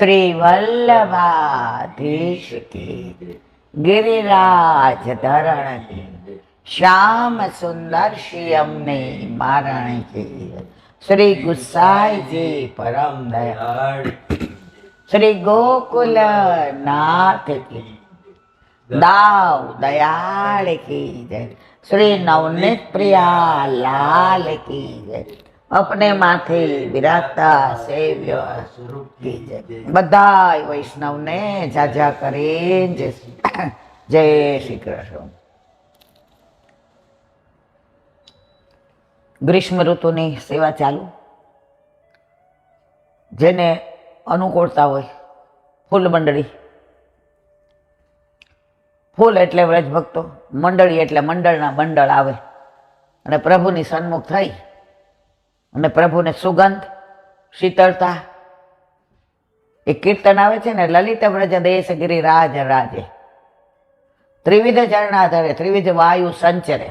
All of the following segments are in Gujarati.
श्री वल्लभाधीश की, गिरिराज धरण की, श्याम सुंदर श्याम ने मारण की, श्री गुसाई जी परम दयाल, श्री गोकुल नाथ की, दाव दयाल की जय, श्री नवनीत प्रिया लाल की जय, अपने माथे विराजता सेव्य स्वरूप की जय। बधाई वैष्णव ने जाजा करे जय श्री कृष्ण। ग्रीष्म ऋतुनी सेवा चालू, जेने अनुकूळता होय फूल मंडળી, फूल एटले व्रज भक्तो, मंडળી एटले मंडळना मंडळ आवे અને પ્રભુની સન્મુખ થઈ અને પ્રભુને સુગંધ શીતળતા એ કીર્તન આવે છે ને, લલિત વ્રજ દેશ ગિરિરાજ રાજે, ત્રિવિધ ચરણાધરે ત્રિવિધ વાયુ સંચરે.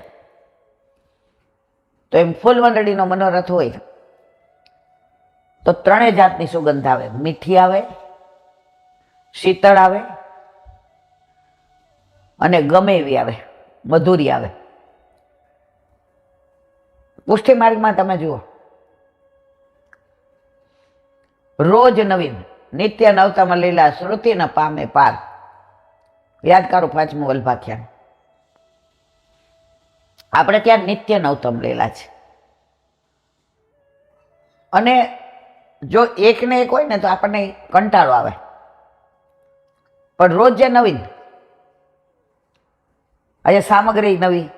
તો એમ ફૂલ મંડળીનો મનોરથ હોય તો ત્રણેય જાતની સુગંધ આવે, મીઠી આવે, શીતળ આવે અને ગમે એવી આવે, મધુરી આવે. પુષ્ટિ માર્ગમાં તમે જુઓ, રોજ નવીન નિત્ય નવતમ લીલા શ્રુતિ ન પામે પાર. યાદ કરો 5મું વલ્ભાખ્યાન. આપણે ત્યાં નિત્ય નવતમ લીલા છે, અને જો એક ને એક હોય ને તો આપણને કંટાળો આવે, પણ રોજ જે નવીન, આજે સામગ્રી નવી.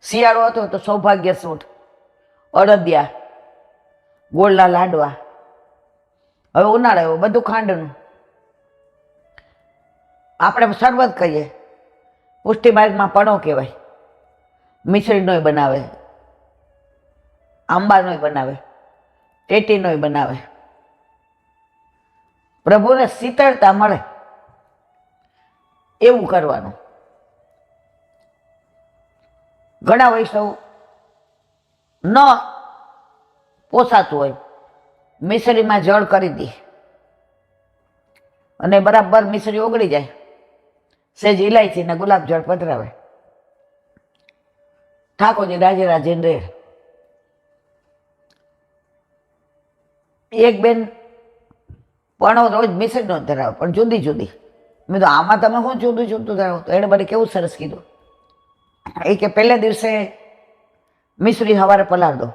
શિયાળો હતો તો સૌભાગ્ય સૂટ, અડદિયા, ગોળના લાડવા. હવે ઉનાળો આવ્યો, બધું ખાંડનું. આપણે શરબત કહીએ, પુષ્ટિ માર્ગમાં પણો કહેવાય. મિશ્રીનોય બનાવે, આંબાનોય બનાવે, ટેટીનોય બનાવે. પ્રભુને શીતળતા મળે એવું કરવાનું. ઘણા વૈષ્ણવ ન પોસાતું હોય, મિશ્રીમાં જળ કરી દે અને બરાબર મિશ્રી ઓગળી જાય, સેજ ઇલાયચી ને ગુલાબ જળ પધરાવે, ઠાકોરજી રાજે રાજીને રહે. એક બેન પણ રોજ મિશ્રી નો ધરાવે, પણ જુદી જુદી. મેં તો આમાં તમે શું જુદું જુદું ધરાવો? તો એને બધે કેવું સરસ કીધું. એ કે પહેલે દિવસે મિશ્રી સવારે પલાળ દો,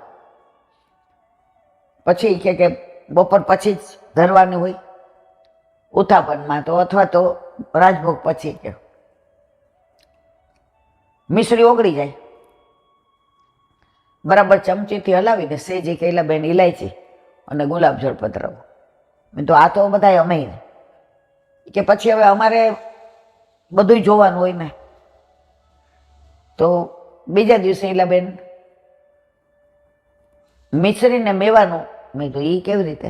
પછી કે બપોર પછી જ ધરવાની હોય ઉથાપનમાં, તો અથવા તો રાજભોગ પછી કે મિશ્રી ઓગળી જાય, બરાબર ચમચીથી હલાવીને સેજી કેલા બેન ઇલાયચી અને ગુલાબ જળ પધરાવો. તો આ તો બધા અમે કે પછી હવે અમારે બધું જોવાનું હોય ને, તો બીજા દિવસે એલા બેન મિશ્રી ને મેવાનું. મેં તો એ કેવી રીતે?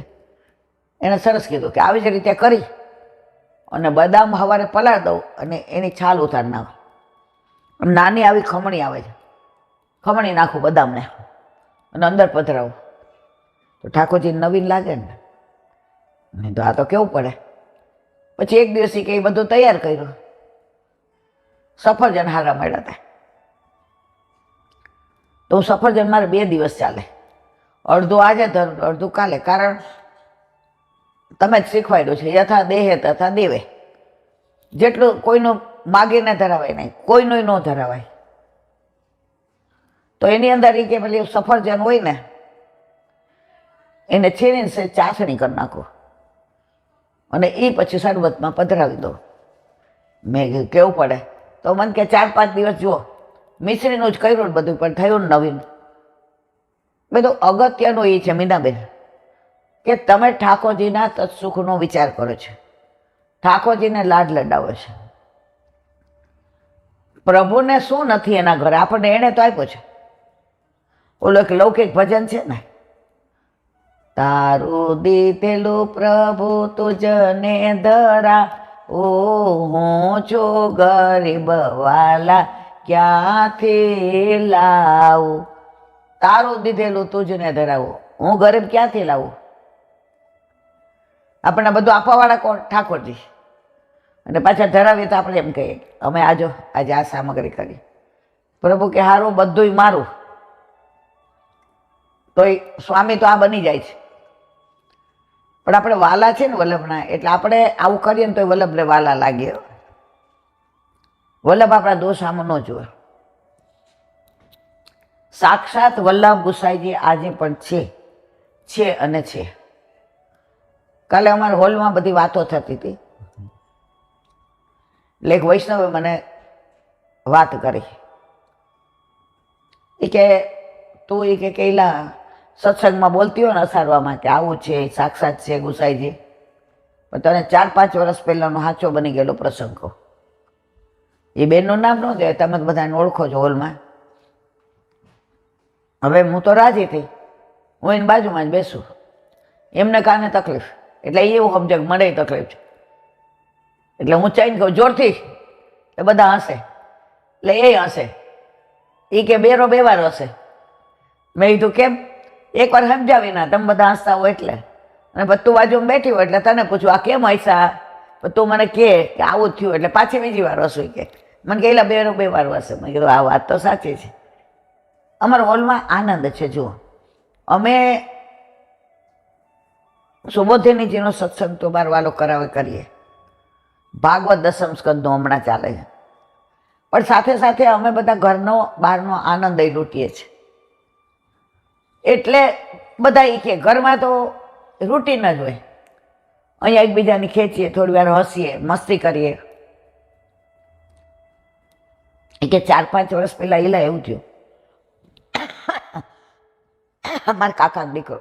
એને સરસ કીધું કે આવી જ રીતે કરી અને બદામ સવારે પલાળ દઉં અને એની છાલ ઉતાર નાખો. નાની આવી ખમણી આવે છે, ખમણી નાખું બદામને અને અંદર પધરાવું, તો ઠાકોરજી નવીન લાગે ને. નહીં તો આ તો કેવું પડે. પછી એક દિવસે કે એ બધું તૈયાર કર્યું, સફરજન હારા મળ્યા હતા. તો સફરજન મારે 2 દિવસ ચાલે, અડધું આજે ધરું, અડધું કાલે. કારણ તમે જ શીખવાડ્યું છે, યથા દેહે તથા દેવે. જેટલું કોઈનું માગીને ધરાવાય નહીં, કોઈનું ન ધરાવાય. તો એની અંદર એ કે પેલી સફરજન હોય ને એને છીણીને ચાસણી કરી નાખો અને એ પછી શરબતમાં પધરાવી દો. મેં કીધું કેવું પડે? તો મને કે 4-5 દિવસ જુઓ, મિશ્રીનું જ કર્યું બધું, પણ થયું નવીન. બધું અગત્યનું એ છે મીનાબેન કે તમે ઠાકોરજીના તત્સુખનો વિચાર કરો છો, ઠાકોરજીને લાડ લડાવો છે. પ્રભુને શું નથી એના ઘરે? આપણને એને તો આપ્યો છે. ઓલો એક લૌકિક ભજન છે ને, તારું દીધેલું પ્રભુ તુજને ધરા, ઓ હું છું ગરીબ વાલા ક્યાંથી લાવું. તારું દીધેલું તુજને ધરાવું, હું ગરીબ ક્યાંથી લાવું? આપણને બધું આપવાવાળા કોણ? ઠાકોરજી. અને પાછા ધરાવીએ તો આપણે એમ કહીએ અમે આજે આ સામગ્રી કરી. પ્રભુ કે હારું બધુંય મારું, તોય સ્વામી તો આ બની જાય છે. પણ આપણે વાલા છે ને વલ્લભના, એટલે આપણે આવું કરીએ ને તો વલ્લભને વાલા લાગીએ. વલ્લભ આપણા દોષ આમ ન જુએ. સાક્ષાત વલ્લભ ગુસાઈજી આજે પણ છે અને છે. કાલે અમારા હોલમાં બધી વાતો થતી હતી, એટલે એક વૈષ્ણવે મને વાત કરી. એ કે તું એ કે કેલા સત્સંગમાં બોલતી હોય ને અસારવામાં કે આવું છે સાક્ષાત છે ગુસાઈજી, પણ તને 4-5 વર્ષ પહેલાનો સાચો બની ગયેલો પ્રસંગ કહો. એ બેનનું નામ ન દે, તમે બધાને ઓળખો છો હોલમાં. હવે હું તો રાજી થઈ, હું એની બાજુમાં જ બેસું, એમને કાને તકલીફ, એટલે એવું સમજે કે મને તકલીફ છે. એટલે હું ચાઈને કહું જોરથી, એ બધા હશે, એટલે એ હશે. એ કે બેરો બે વાર હશે. મેં કીધું કેમ? એકવાર સમજાવી ના, તમે બધા હસતા હો એટલે. અને પછી તું બાજુમાં બેઠી હોય એટલે તને પૂછું આ કેમ હસ્યા? પછી તું મને કે આવું થયું, એટલે પાછી બીજી વાર હસું. કે મને કહેલા બેરો બે વાર હશે. મેં કીધું આ વાત તો સાચી છે. અમારા હોલમાં આનંદ છે. જુઓ, અમે સુબોધિનીજીનો સત્સંગ તો બાર વાલો કરાવે કરીએ, ભાગવત 10મ સ્કંદનો હમણાં ચાલે છે, પણ સાથે સાથે અમે બધા ઘરનો બહારનો આનંદ લૂંટીએ છીએ. એટલે બધા એ કે ઘરમાં તો રૂટીન જ હોય, અહીંયા એકબીજાની ખેંચીએ, થોડી વાર હસીએ, મસ્તી કરીએ. એ કે 4-5 વર્ષ પહેલા એલા એવું થયું, મારા કાકાનો દીકરો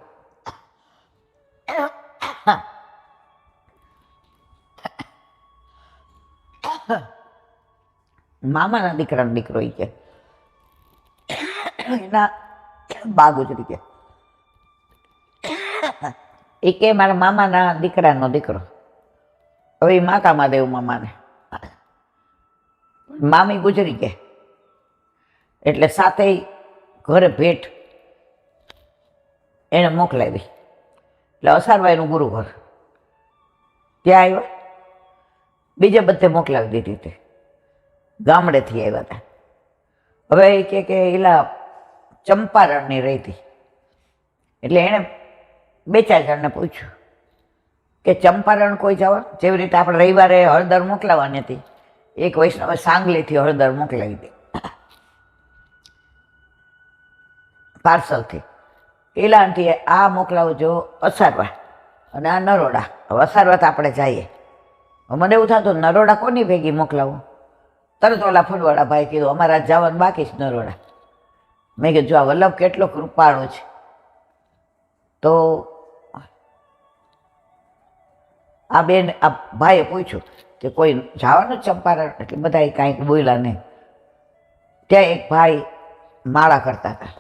મામાના દીકરાનો દીકરો, એ કે એના બા ગુજરી ગયા. એ કે મારા મામાના દીકરાનો દીકરો. હવે એ માતામાં દેવ મામાને મામી ગુજરી ગયા, એટલે સાથે ઘરે ભેટ એને મોકલાવી. એટલે અસારભાઈનું ગુરુ ઘર ત્યાં આવ્યા, બીજે બધે મોકલાવી દીધી હતી, ગામડેથી આવ્યા હતા. હવે એ કે એલા ચંપારણની રહી હતી, એટલે એણે 2-4 જણને પૂછ્યું કે ચંપારણ કોઈ જવા? જેવી રીતે આપણે રવિવારે હળદર મોકલાવાની હતી, એક વૈષ્ણવે સાંગલીથી હળદર મોકલાવી હતી પાર્સલથી. એલાથી આ મોકલાવજો અસારવા અને આ નરોડા. હવે અસારવા તો આપણે જઈએ. મને એવું થતું નરોડા કોની ભેગી મોકલાવું? તરત ઓલા ફૂલવાળા ભાઈ કીધું અમારા જવાનું બાકી છે નરોડા. મેં કીધું જો આ વલ્લભ કેટલો કૃપાળો છે. તો આ બેન આ ભાઈએ પૂછ્યું કે કોઈ જવાનું ચંપારણ? એટલે બધા કાંઈક બોલ્યા નહીં. ત્યાં એક ભાઈ માળા કરતા હતા,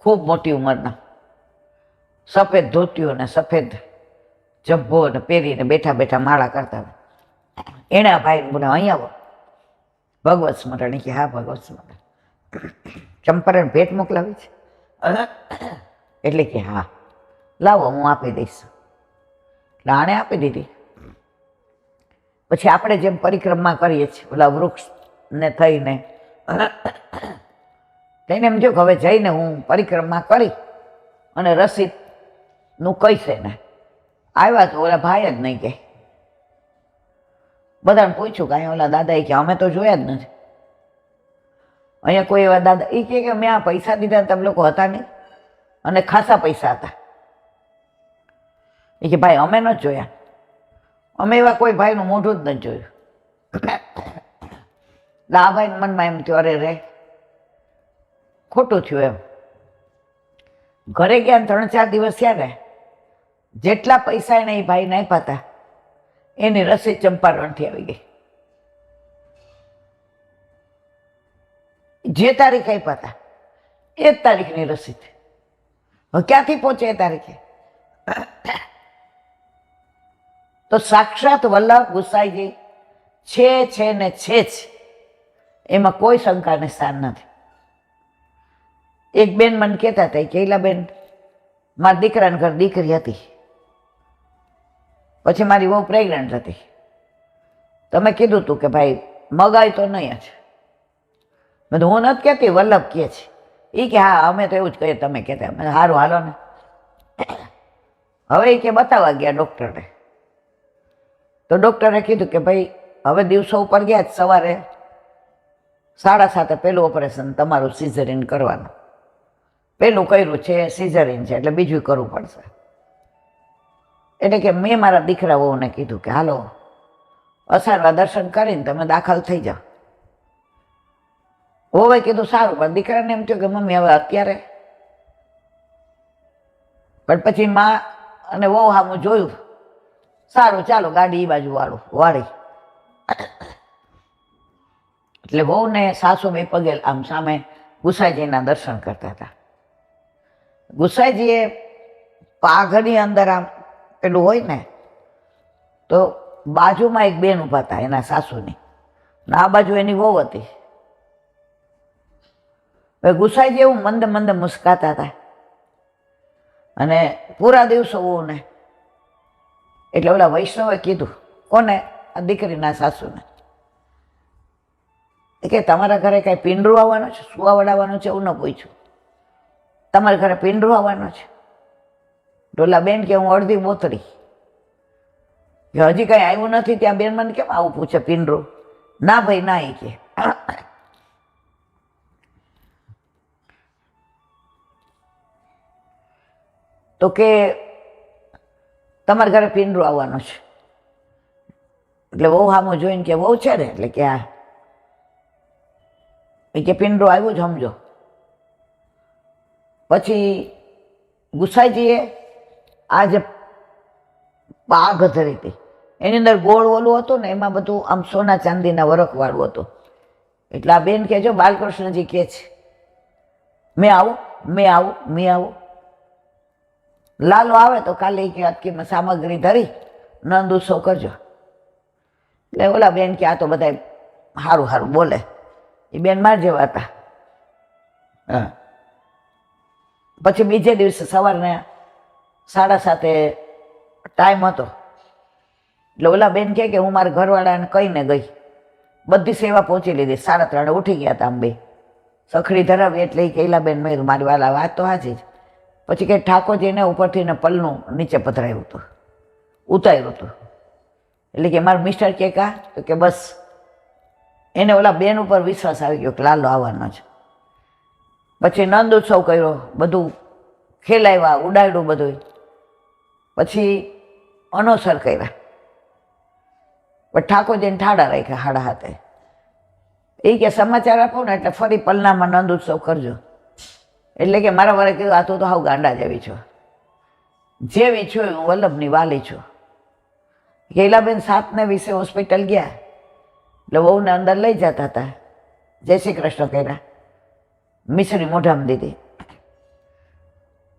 ખૂબ મોટી ઉંમરના, સફેદ ધોતિયો ને સફેદ જબ્બો ને પહેરીને બેઠા બેઠા માળા કરતા હતા. એણે આ ભાઈને બોલા અહીંયા આવો, ભગવત સ્મરણ. કે હા ભગવત સ્મરણ. ચંપારણ ભેટ મોકલાવી છે? એટલે કે હા લાવો હું આપી દઈશ. એટલે આણે આપી દીધી. પછી આપણે જેમ પરિક્રમા કરીએ છીએ ઓલા વૃક્ષને થઈને, તેને એમ થયું કે હવે જઈને હું પરિક્રમા કરી અને રસીદનું કહીશે ને. આવ્યા તો ઓલા ભાઈ જ નહીં કે. બધાને પૂછ્યું કે અહીંયા ઓલા દાદા, કે અમે તો જોયા જ નથી અહીંયા કોઈ એવા દાદા. એ કે મેં આ પૈસા દીધા તમે લોકો હતા નહીં, અને ખાસા પૈસા હતા. એ કે ભાઈ અમે નથી જોયા, અમે એવા કોઈ ભાઈનું મોઢું જ નથી જોયું. આ ભાઈ મનમાં એમ થયું અરે રે ખોટું થયું એમ. ઘરે ગયા 3-4 દિવસ થયા ને, જેટલા પૈસા એને એ ભાઈને આપ્યા હતા એની રસીદ ચંપારણથી આવી ગઈ. જે તારીખ આપ્યા હતા એ જ તારીખની રસીદ. હવે ક્યાંથી પહોંચે એ તારીખે? તો સાક્ષાત વલ્લભ ગુસાઈજી છે ને છે જ, એમાં કોઈ શંકાને સ્થાન નથી. એક બેન મને કહેતા હતા કે બેન મારા દીકરાના ઘર દીકરી હતી, પછી મારી બહુ પ્રેગ્નન્ટ હતી. તમે કીધું હતું કે ભાઈ મગાય તો નહીં જ. મેં તો હું નથી કહેતી, વલ્લભ કહે છે. એ કે હા અમે તો એવું જ કહીએ તમે કહેતા. મેં સારું હાલો ને. હવે એ કે બતાવવા ગયા ડૉક્ટરને. તો ડૉક્ટરે કીધું કે ભાઈ હવે દિવસો ઉપર ગયા જ, સવારે 7:30 પહેલું ઓપરેશન તમારું સિઝરિન કરવાનું. પહેલું કર્યું છે સિઝરિન છે એટલે બીજું કરવું પડશે. એટલે કે મેં મારા દીકરા વહુને કીધું કે હાલો અસારવા દર્શન કરીને તમે દાખલ થઈ જાઓ. વહુએ કીધું સારું, પણ દીકરાને એમ થયું કે મમ્મી હવે અત્યારે. પણ પછી માં અને વહુ સામું જોયું, સારું ચાલો ગાડી એ બાજુ વાળી. એટલે વહુ ને સાસુ બે પગે આમ સામે ગુસાઈજીના દર્શન કરતા હતા. ગુસાઈજીએ પાઘની અંદર આમ પેલું હોય ને, તો બાજુમાં એક બેન ઊભા હતા એના સાસુની, આ બાજુ એની વહુ હતી. હવે ગુસાઈજી એવું મંદ મંદ મુસ્કાતા હતા અને પૂરા દિવસો વહુને. એટલે ઓલા વૈષ્ણવે કીધું, કોને? આ દીકરીના સાસુને, કે તમારા ઘરે કાંઈ પીંડરું આવવાનું છે, સુવા વડાવવાનું છે? એવું ન પૂછ્યું. તમારા ઘરે પીંડરું આવવાનું છે? ડોલા બેન કે હું અડધી બોતરી, કે હજી કાંઈ આવ્યું નથી ત્યાં બેન મને કેમ આવું પૂછે પીંડરું? ના ભાઈ ના. એ કે તો કે તમારા ઘરે પીંડરું આવવાનું છે. એટલે વહુ સામું જોઈને કે વહુ છે ને? એટલે કે હા. એ કે પીંડરું આવ્યું જ સમજો. પછી ગુસાઈજીએ આ જે પાઘ ધરી હતી એની અંદર ગોળ ઓલું હતું ને, એમાં બધું આમ સોના ચાંદીના વરખવાળું હતું. એટલે આ બેન કહેજો બાલકૃષ્ણજી કહે છે મેં આવું. લાલો આવે તો કાલે કે અટકીમાં સામગ્રી ધરી નંદ ઉત્સવ કરજો. એટલે ઓલા બેન કે આ તો બધા સારું સારું બોલે. એ બેન માર જેવા હતા. હા. પછી બીજે દિવસે સવારને 7:30 ટાઈમ હતો. એટલે ઓલા બેન કે હું મારા ઘરવાળાને કહીને ગઈ, બધી સેવા પહોંચી લીધી. 3:30 ઉઠી ગયા હતા આમ બે. સખડી ધરાવી એટલે એ કહેલા બેન મેં મારી વાલા વાત તો હાજી જ. પછી કે ઠાકોરજીને ઉપરથી ને પલનું નીચે પધરાયું હતું, ઉતાર્યું હતું. એટલે કે મારા મિસ્ટર કે કા? તો કે બસ એને ઓલા બેન ઉપર વિશ્વાસ આવી ગયો કે લાલો આવવાનો છે. પછી નંદ ઉત્સવ કર્યો, બધું ખેલાવ્યા, ઉડાડ્યું બધું. પછી અનોસર કર્યા, પણ ઠાકોરજીને ઠાડા રાખ્યા 7:30. એ કે સમાચાર આપો ને એટલે ફરી પલનામાં નંદ ઉત્સવ કરજો. એટલે કે મારા વારે કીધું આ તો હાવ ગાંડા જેવી છો, જેવી છું હું વલ્લભની વાલી છું. ગેલાબેન 7:20 હોસ્પિટલ ગયા. એટલે વહુને અંદર લઈ જતા હતા, જય શ્રી કૃષ્ણ કર્યા, મિશ્રી મોઢામાં દીધી.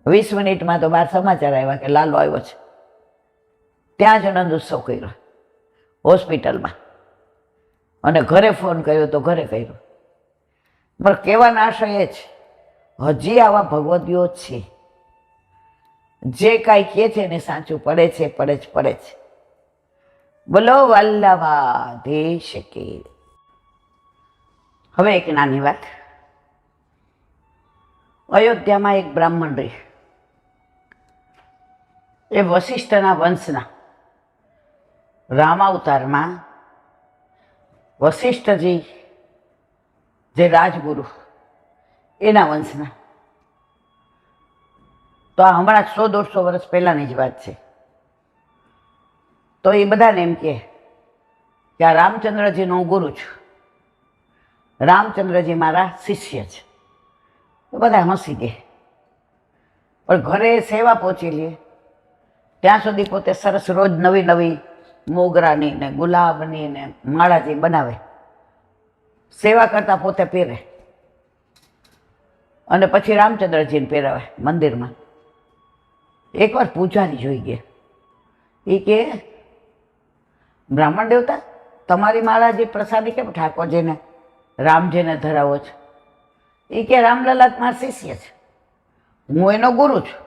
20 મિનિટમાં તો બહાર સમાચાર આવ્યા કે લાલો આવ્યો છે. ત્યાં જ નંદ ઉત્સવ કર્યો હોસ્પિટલમાં. અને ઘરે ફોન કર્યો તો ઘરે કર્યો. પણ કહેવાનો આશય એ જ, હજી આવા ભગવદીઓ છે જે કાંઈ કહે છે ને સાચું પડે છે. બોલો વલ્લભાધીશ કી. હવે એક નાની વાત. અયોધ્યામાં એક બ્રાહ્મણ રહી. એ વશિષ્ઠના વંશના. રામાવતારમાં વશિષ્ઠજી જે રાજગુરુ એના વંશના. તો આ હમણાં 100-150 વર્ષ પહેલાંની જ વાત છે. તો એ બધાને એમ કે આ રામચંદ્રજીનો હું ગુરુ છું, રામચંદ્રજી મારા શિષ્ય છે. તો બધા હસી ગયા. પણ ઘરે સેવા પહોંચી લે ત્યાં સુધી પોતે સરસ રોજ નવી નવી મોગરાની ને ગુલાબની ને માળાજી બનાવે, સેવા કરતા પોતે પહેરે અને પછી રામચંદ્રજીને પહેરાવે મંદિરમાં. એકવાર પૂજારી જોઈ ગયા. એ કે બ્રાહ્મણ દેવતા તમારી માળાજી પ્રસાદી કેમ ઠાકોરજીને રામજીને ધરાવો છો? એ કે રામલલા મારા શિષ્ય છે, હું એનો ગુરુ છું.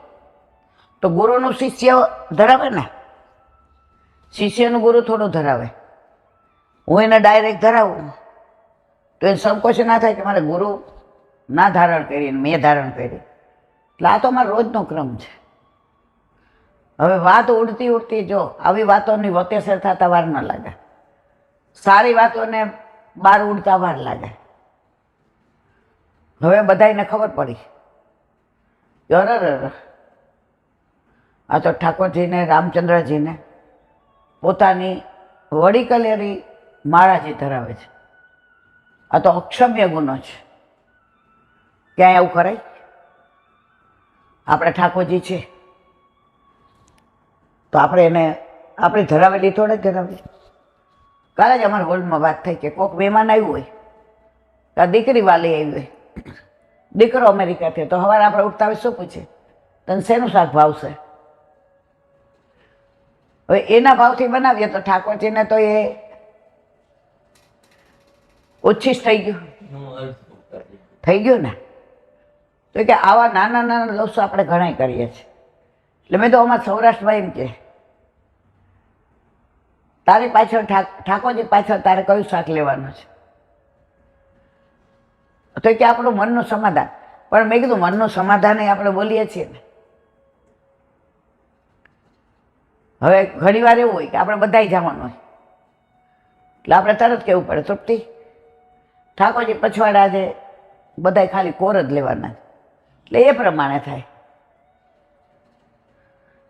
તો ગુરુનું શિષ્ય ધરાવે ને. શિષ્યનું ગુરુ થોડું ધરાવે. હું એને ડાયરેક્ટ ધરાવું તો એને સંકોચ ના થાય કે મારે ગુરુ ના ધારણ કરીને મેં ધારણ કરી. એટલે આ તો મારો રોજનો ક્રમ છે. હવે વાત ઉડતી ઉડતી જો આવી વાતોની વતેસર થતા વાર ન લાગે, સારી વાતોને બહાર ઉડતા વાર લાગે. હવે બધાને ખબર પડી કે અરર આ તો ઠાકોરજીને રામચંદ્રજીને પોતાની વડી કલેરી માળાજી ધરાવે છે. આ તો અક્ષમ્ય ગુનો છે. ક્યાંય આવું કરાય? આપણે ઠાકોરજી છે તો આપણે એને આપણી ધરાવેલી થોડે જ ધરાવેલી. કાલે જ અમારા હોલમાં વાત થઈ કે કોઈક મહેમાન આવ્યું હોય, તો દીકરી વાલી આવી હોય, દીકરો અમેરિકાથી, તો સવારે આપણે ઉઠતા હોય શું પૂછે, તને શેનું શાક ભાવશે? હવે એના ભાવથી બનાવીએ તો ઠાકોરજીને તો એ ઉચ્છિષ્ટ થઈ ગયું ને. તો કે આવા નાના નાના દોષો આપણે ઘણા કરીએ છીએ. એટલે મેં તો અમારા સૌરાષ્ટ્રમાં એમ કે તારી પાછળ ઠાકોરજી પાછળ તારે કયું શાક લેવાનું છે? તો કે આપણું મનનું સમાધાન. પણ મેં કીધું મનનું સમાધાન એ આપણે બોલીએ છીએ ને. હવે ઘણી વાર એવું હોય કે આપણે બધાય જવાનું હોય એટલે આપણે તરત કહેવું પડે તૃપ્તિ ઠાકોરજી પછવાડા છે, બધાય ખાલી કોર જ લેવાના. એટલે એ પ્રમાણે થાય.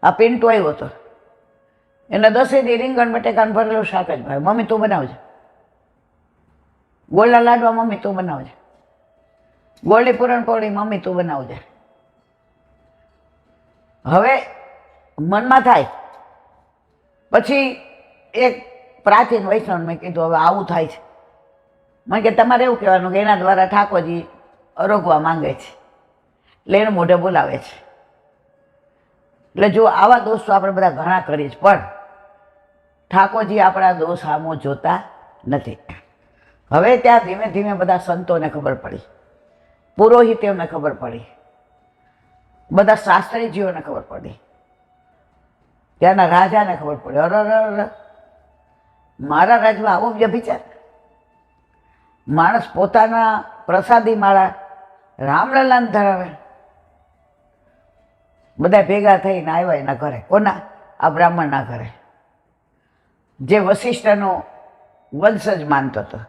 આ પિન્ટુ આવ્યો હતો, એને 10 દી રીંગણ બટેકાનું ભરેલું શાક જ ભાવે. મમ્મી તું બનાવજે. ગોળના લાડવા મમ્મી તું બનાવજે. ગોળની પૂરણપોળી મમ્મી તું બનાવજે. હવે મનમાં થાય. પછી એક પ્રાચીન વૈષ્ણવ મેં કીધું હવે આવું થાય છે. મને કે તમારે એવું કહેવાનું કે એના દ્વારા ઠાકોરજી અરોગવા માંગે છે એટલે એને મોઢે બોલાવે છે. એટલે જો આવા દોષ તો આપણે બધા ઘણા કરીએ છીએ, પણ ઠાકોરજી આપણા દોષ સામો જોતા નથી. હવે ત્યાં ધીમે ધીમે બધા સંતોને ખબર પડી, પુરોહિતોને ખબર પડી, બધા શાસ્ત્રીજીઓને ખબર પડી, ત્યાંના રાજાને ખબર પડી. અરે મારા રાજમાં આવો વ્યભિચાર! માણસ પોતાના પ્રસાદી માળા રામલલાને ધરાવે. બધા ભેગા થઈને આવ્યા એના ઘરે. કોના? આ બ્રાહ્મણના ઘરે, જે વશિષ્ઠનો વંશજ માનતો હતો.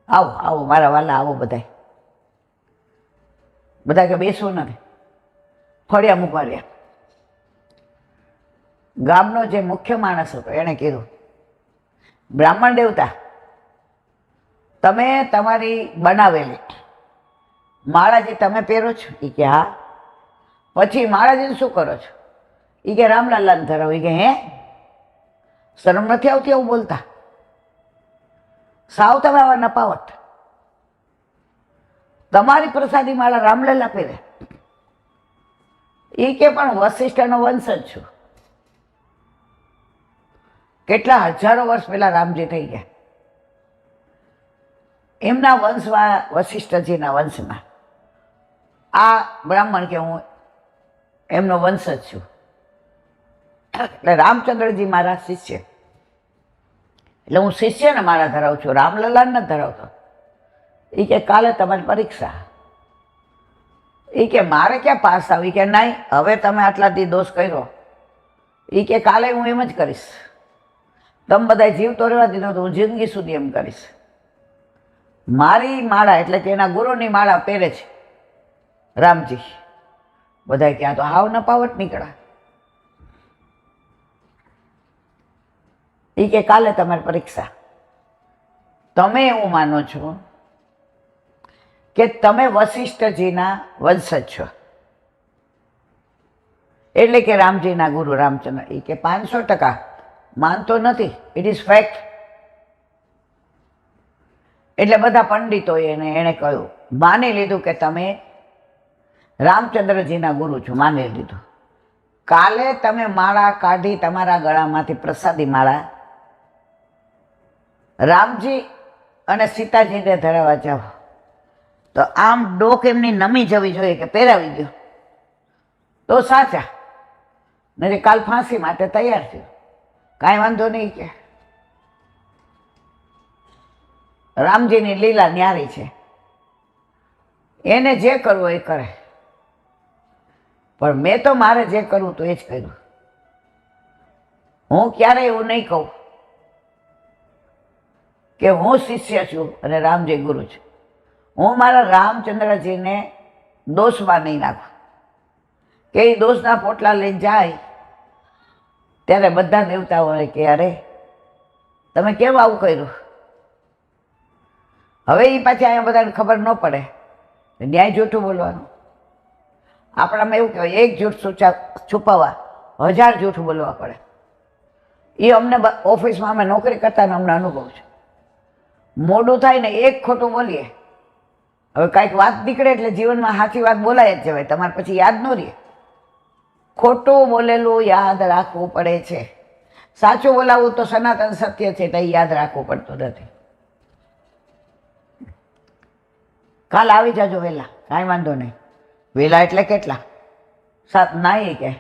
આવો આવો મારા વાલા, આવો બધા. બધા કે બેસવું નથી, ફળિયા મૂકવા રહ્યા. ગામનો જે મુખ્ય માણસ હતો એણે કીધું, બ્રાહ્મણ દેવતા, તમે તમારી બનાવેલી માળાજી તમે પહેરો છો? એ કે હા. પછી માળાજીને શું કરો છો? એ કે રામલાલાને ધરાવો. એ કે હે, શરમ નથી આવતી આવું બોલતા? સાવ તમે આવા નપાવટ. તમારી પ્રસાદી માળા રામલલા પહેરે. એ કે પણ વશિષ્ઠનો વંશજ છું. કેટલા હજારો વર્ષ પહેલા રામજી થઈ ગયા. એમના વંશમાં, વશિષ્ઠજીના વંશમાં આ બ્રાહ્મણ કે હું એમનો વંશજ છું. એટલે રામચંદ્રજી મારા શિષ્ય, એટલે હું શિષ્યને માળા ધરાવું છું, રામલલાને નથી ધરાવતો. એ કે કાલે તમારી પરીક્ષા. એ કે મારે ક્યાં પાસ આવી? કે નહીં, હવે તમે આટલાથી દોષ કર્યો. એ કે કાલે હું એમ જ કરીશ. તમે બધા જીવતો રહેવા દીધો તો હું જિંદગી સુધી એમ કરીશ. મારી માળા એટલે કે એના ગુરુની માળા પહેરે છે રામજી. બધા ક્યાં તો હાવ નપાવટ નીકળ્યા. એ કે કાલે તમારી પરીક્ષા. તમે એવું માનો છો કે તમે વશિષ્ઠજીના વંશજ છો, એટલે કે રામજીના ગુરુ રામચંદ્ર. એ કે 500% માનતો નથી, ઇટ ઇઝ ફેક્ટ. એટલે બધા પંડિતોએ એણે કહ્યું, માની લીધું કે તમે રામચંદ્રજીના ગુરુ છો, માની લીધું. કાલે તમે માળા કાઢી તમારા ગળામાંથી પ્રસાદી માળા રામજી અને સીતાજીને ધરાવવા જાઓ તો આમ ડોક એમની નમી જવી જોઈએ કે પહેરાવી દો તો સાચા. ને કાલ ફાંસી માટે તૈયાર થયો. કાંઈ વાંધો નહીં કે રામજીની લીલા ન્યારી છે, એને જે કરવું એ કરે. પણ મેં તો મારે જે કરવું તો એ જ કર્યું. હું ક્યારેય એવું નહીં કહું કે હું શિષ્ય છું અને રામજી ગુરુ છે. હું મારા રામચંદ્રજીને દોષમાં નહીં નાખું કે એ દોષના પોટલા લઈને જાય ત્યારે બધા દેવતાઓને કે અરે તમે કેમ આવું કર્યું. હવે એ પાછી અહીંયા બધાને ખબર ન પડે, ન્યાય જૂઠું બોલવાનું. આપણામાં એવું કહેવાય એક જૂઠ છુપાવવા 1000 જૂઠું બોલવા પડે. એ અમને ઓફિસમાં અમે નોકરી કરતા ને અમને અનુભવ છે. મોડું થાય ને એક ખોટું બોલીએ, હવે કાંઈક વાત નીકળે એટલે જીવનમાં સાચી વાત બોલાય જ જવાય, તમારે પછી યાદ ન રહે. ખોટું બોલેલું યાદ રાખવું પડે છે. સાચું બોલાવવું તો સનાતન સત્ય છે, તો એ યાદ રાખવું પડતું નથી. કાલ આવી જાજો વહેલા, કાંઈ વાંધો નહીં. વહેલા એટલે કેટલા? 7 નાઈ કે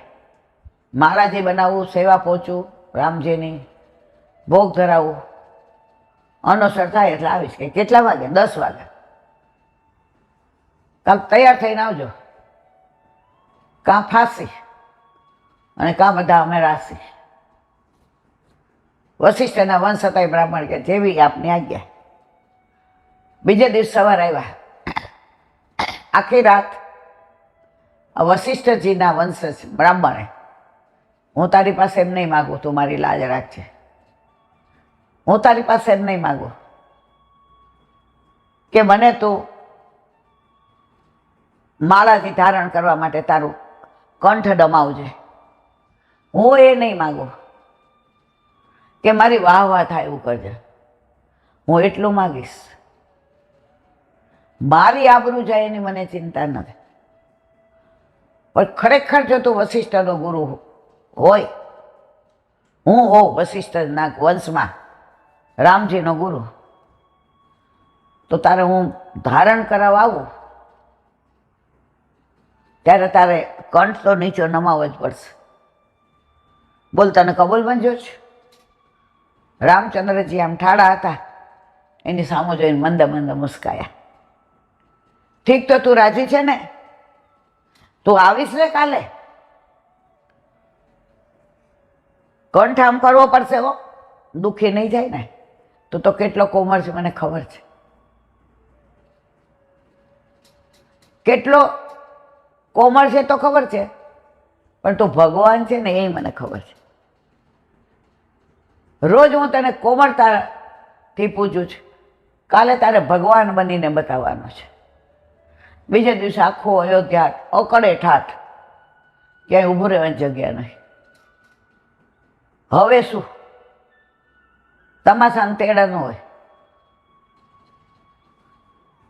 મહારાજી બનાવવું, સેવા પહોંચવું, રામજીની ભોગ ધરાવવું, અનોસર થાય એટલે આવીશ. કે કેટલા વાગે? 10 વાગે. કાલ તૈયાર થઈને આવજો. કાં ફાંસી અને કાં બધા અમે રાશી. વશિષ્ઠના વંશ હતા બ્રાહ્મણ કે જેવી આપની આજ્ઞા. બીજે દિવસ સવારે આવ્યા. આખી રાત વશિષ્ઠજીના વંશ બ્રાહ્મણે, હું તારી પાસે એમ નહીં માગું, તું મારી લાજ રાખજે. હું તારી પાસે એમ નહીં માગું કે મને તું માળાથી ધારણ કરવા માટે તારું કંઠ ડમાવજે. હું એ નહીં માગું કે મારી વાહ વાહ થાય એવું કરજે. હું એટલું માગીશ, મારી આબરૂ જાય એની મને ચિંતા નથી. પણ ખરેખર જો તું વશિષ્ઠનો ગુરુ હોય, હું હોઉં વશિષ્ઠના વંશમાં રામજીનો ગુરુ, તો તારે હું ધારણ કરાવવા આવું ત્યારે તારે કંઠ તો નીચો નમાવવો જ પડશે. બોલ, તને કબૂલ મંજૂર છે? રામચંદ્રજી આમ ઠાડા હતા, એની સામું જોઈને મંદ મંદ મુસ્કાયા. ઠીક, તો તું રાજી છે ને? તું આવીશ ને કાલે? કંઠ આમ કરવો પડશે હો, દુઃખી નહીં જાય ને. તું તો કેટલો કોમળ છે મને ખબર છે, કેટલો કોમળ છે તો ખબર છે, પણ તું ભગવાન છે ને એ મને ખબર છે. રોજ હું તને કોમળતાથી પૂછું છું, કાલે તારે ભગવાન બનીને બતાવવાનો છે. બીજે દિવસે આખું અયોધ્યા અકડે ઠાઠ, ક્યાંય ઊભું રહેવાની જગ્યા નહીં. હવે શું? તમાશાને તેડા ન હોય,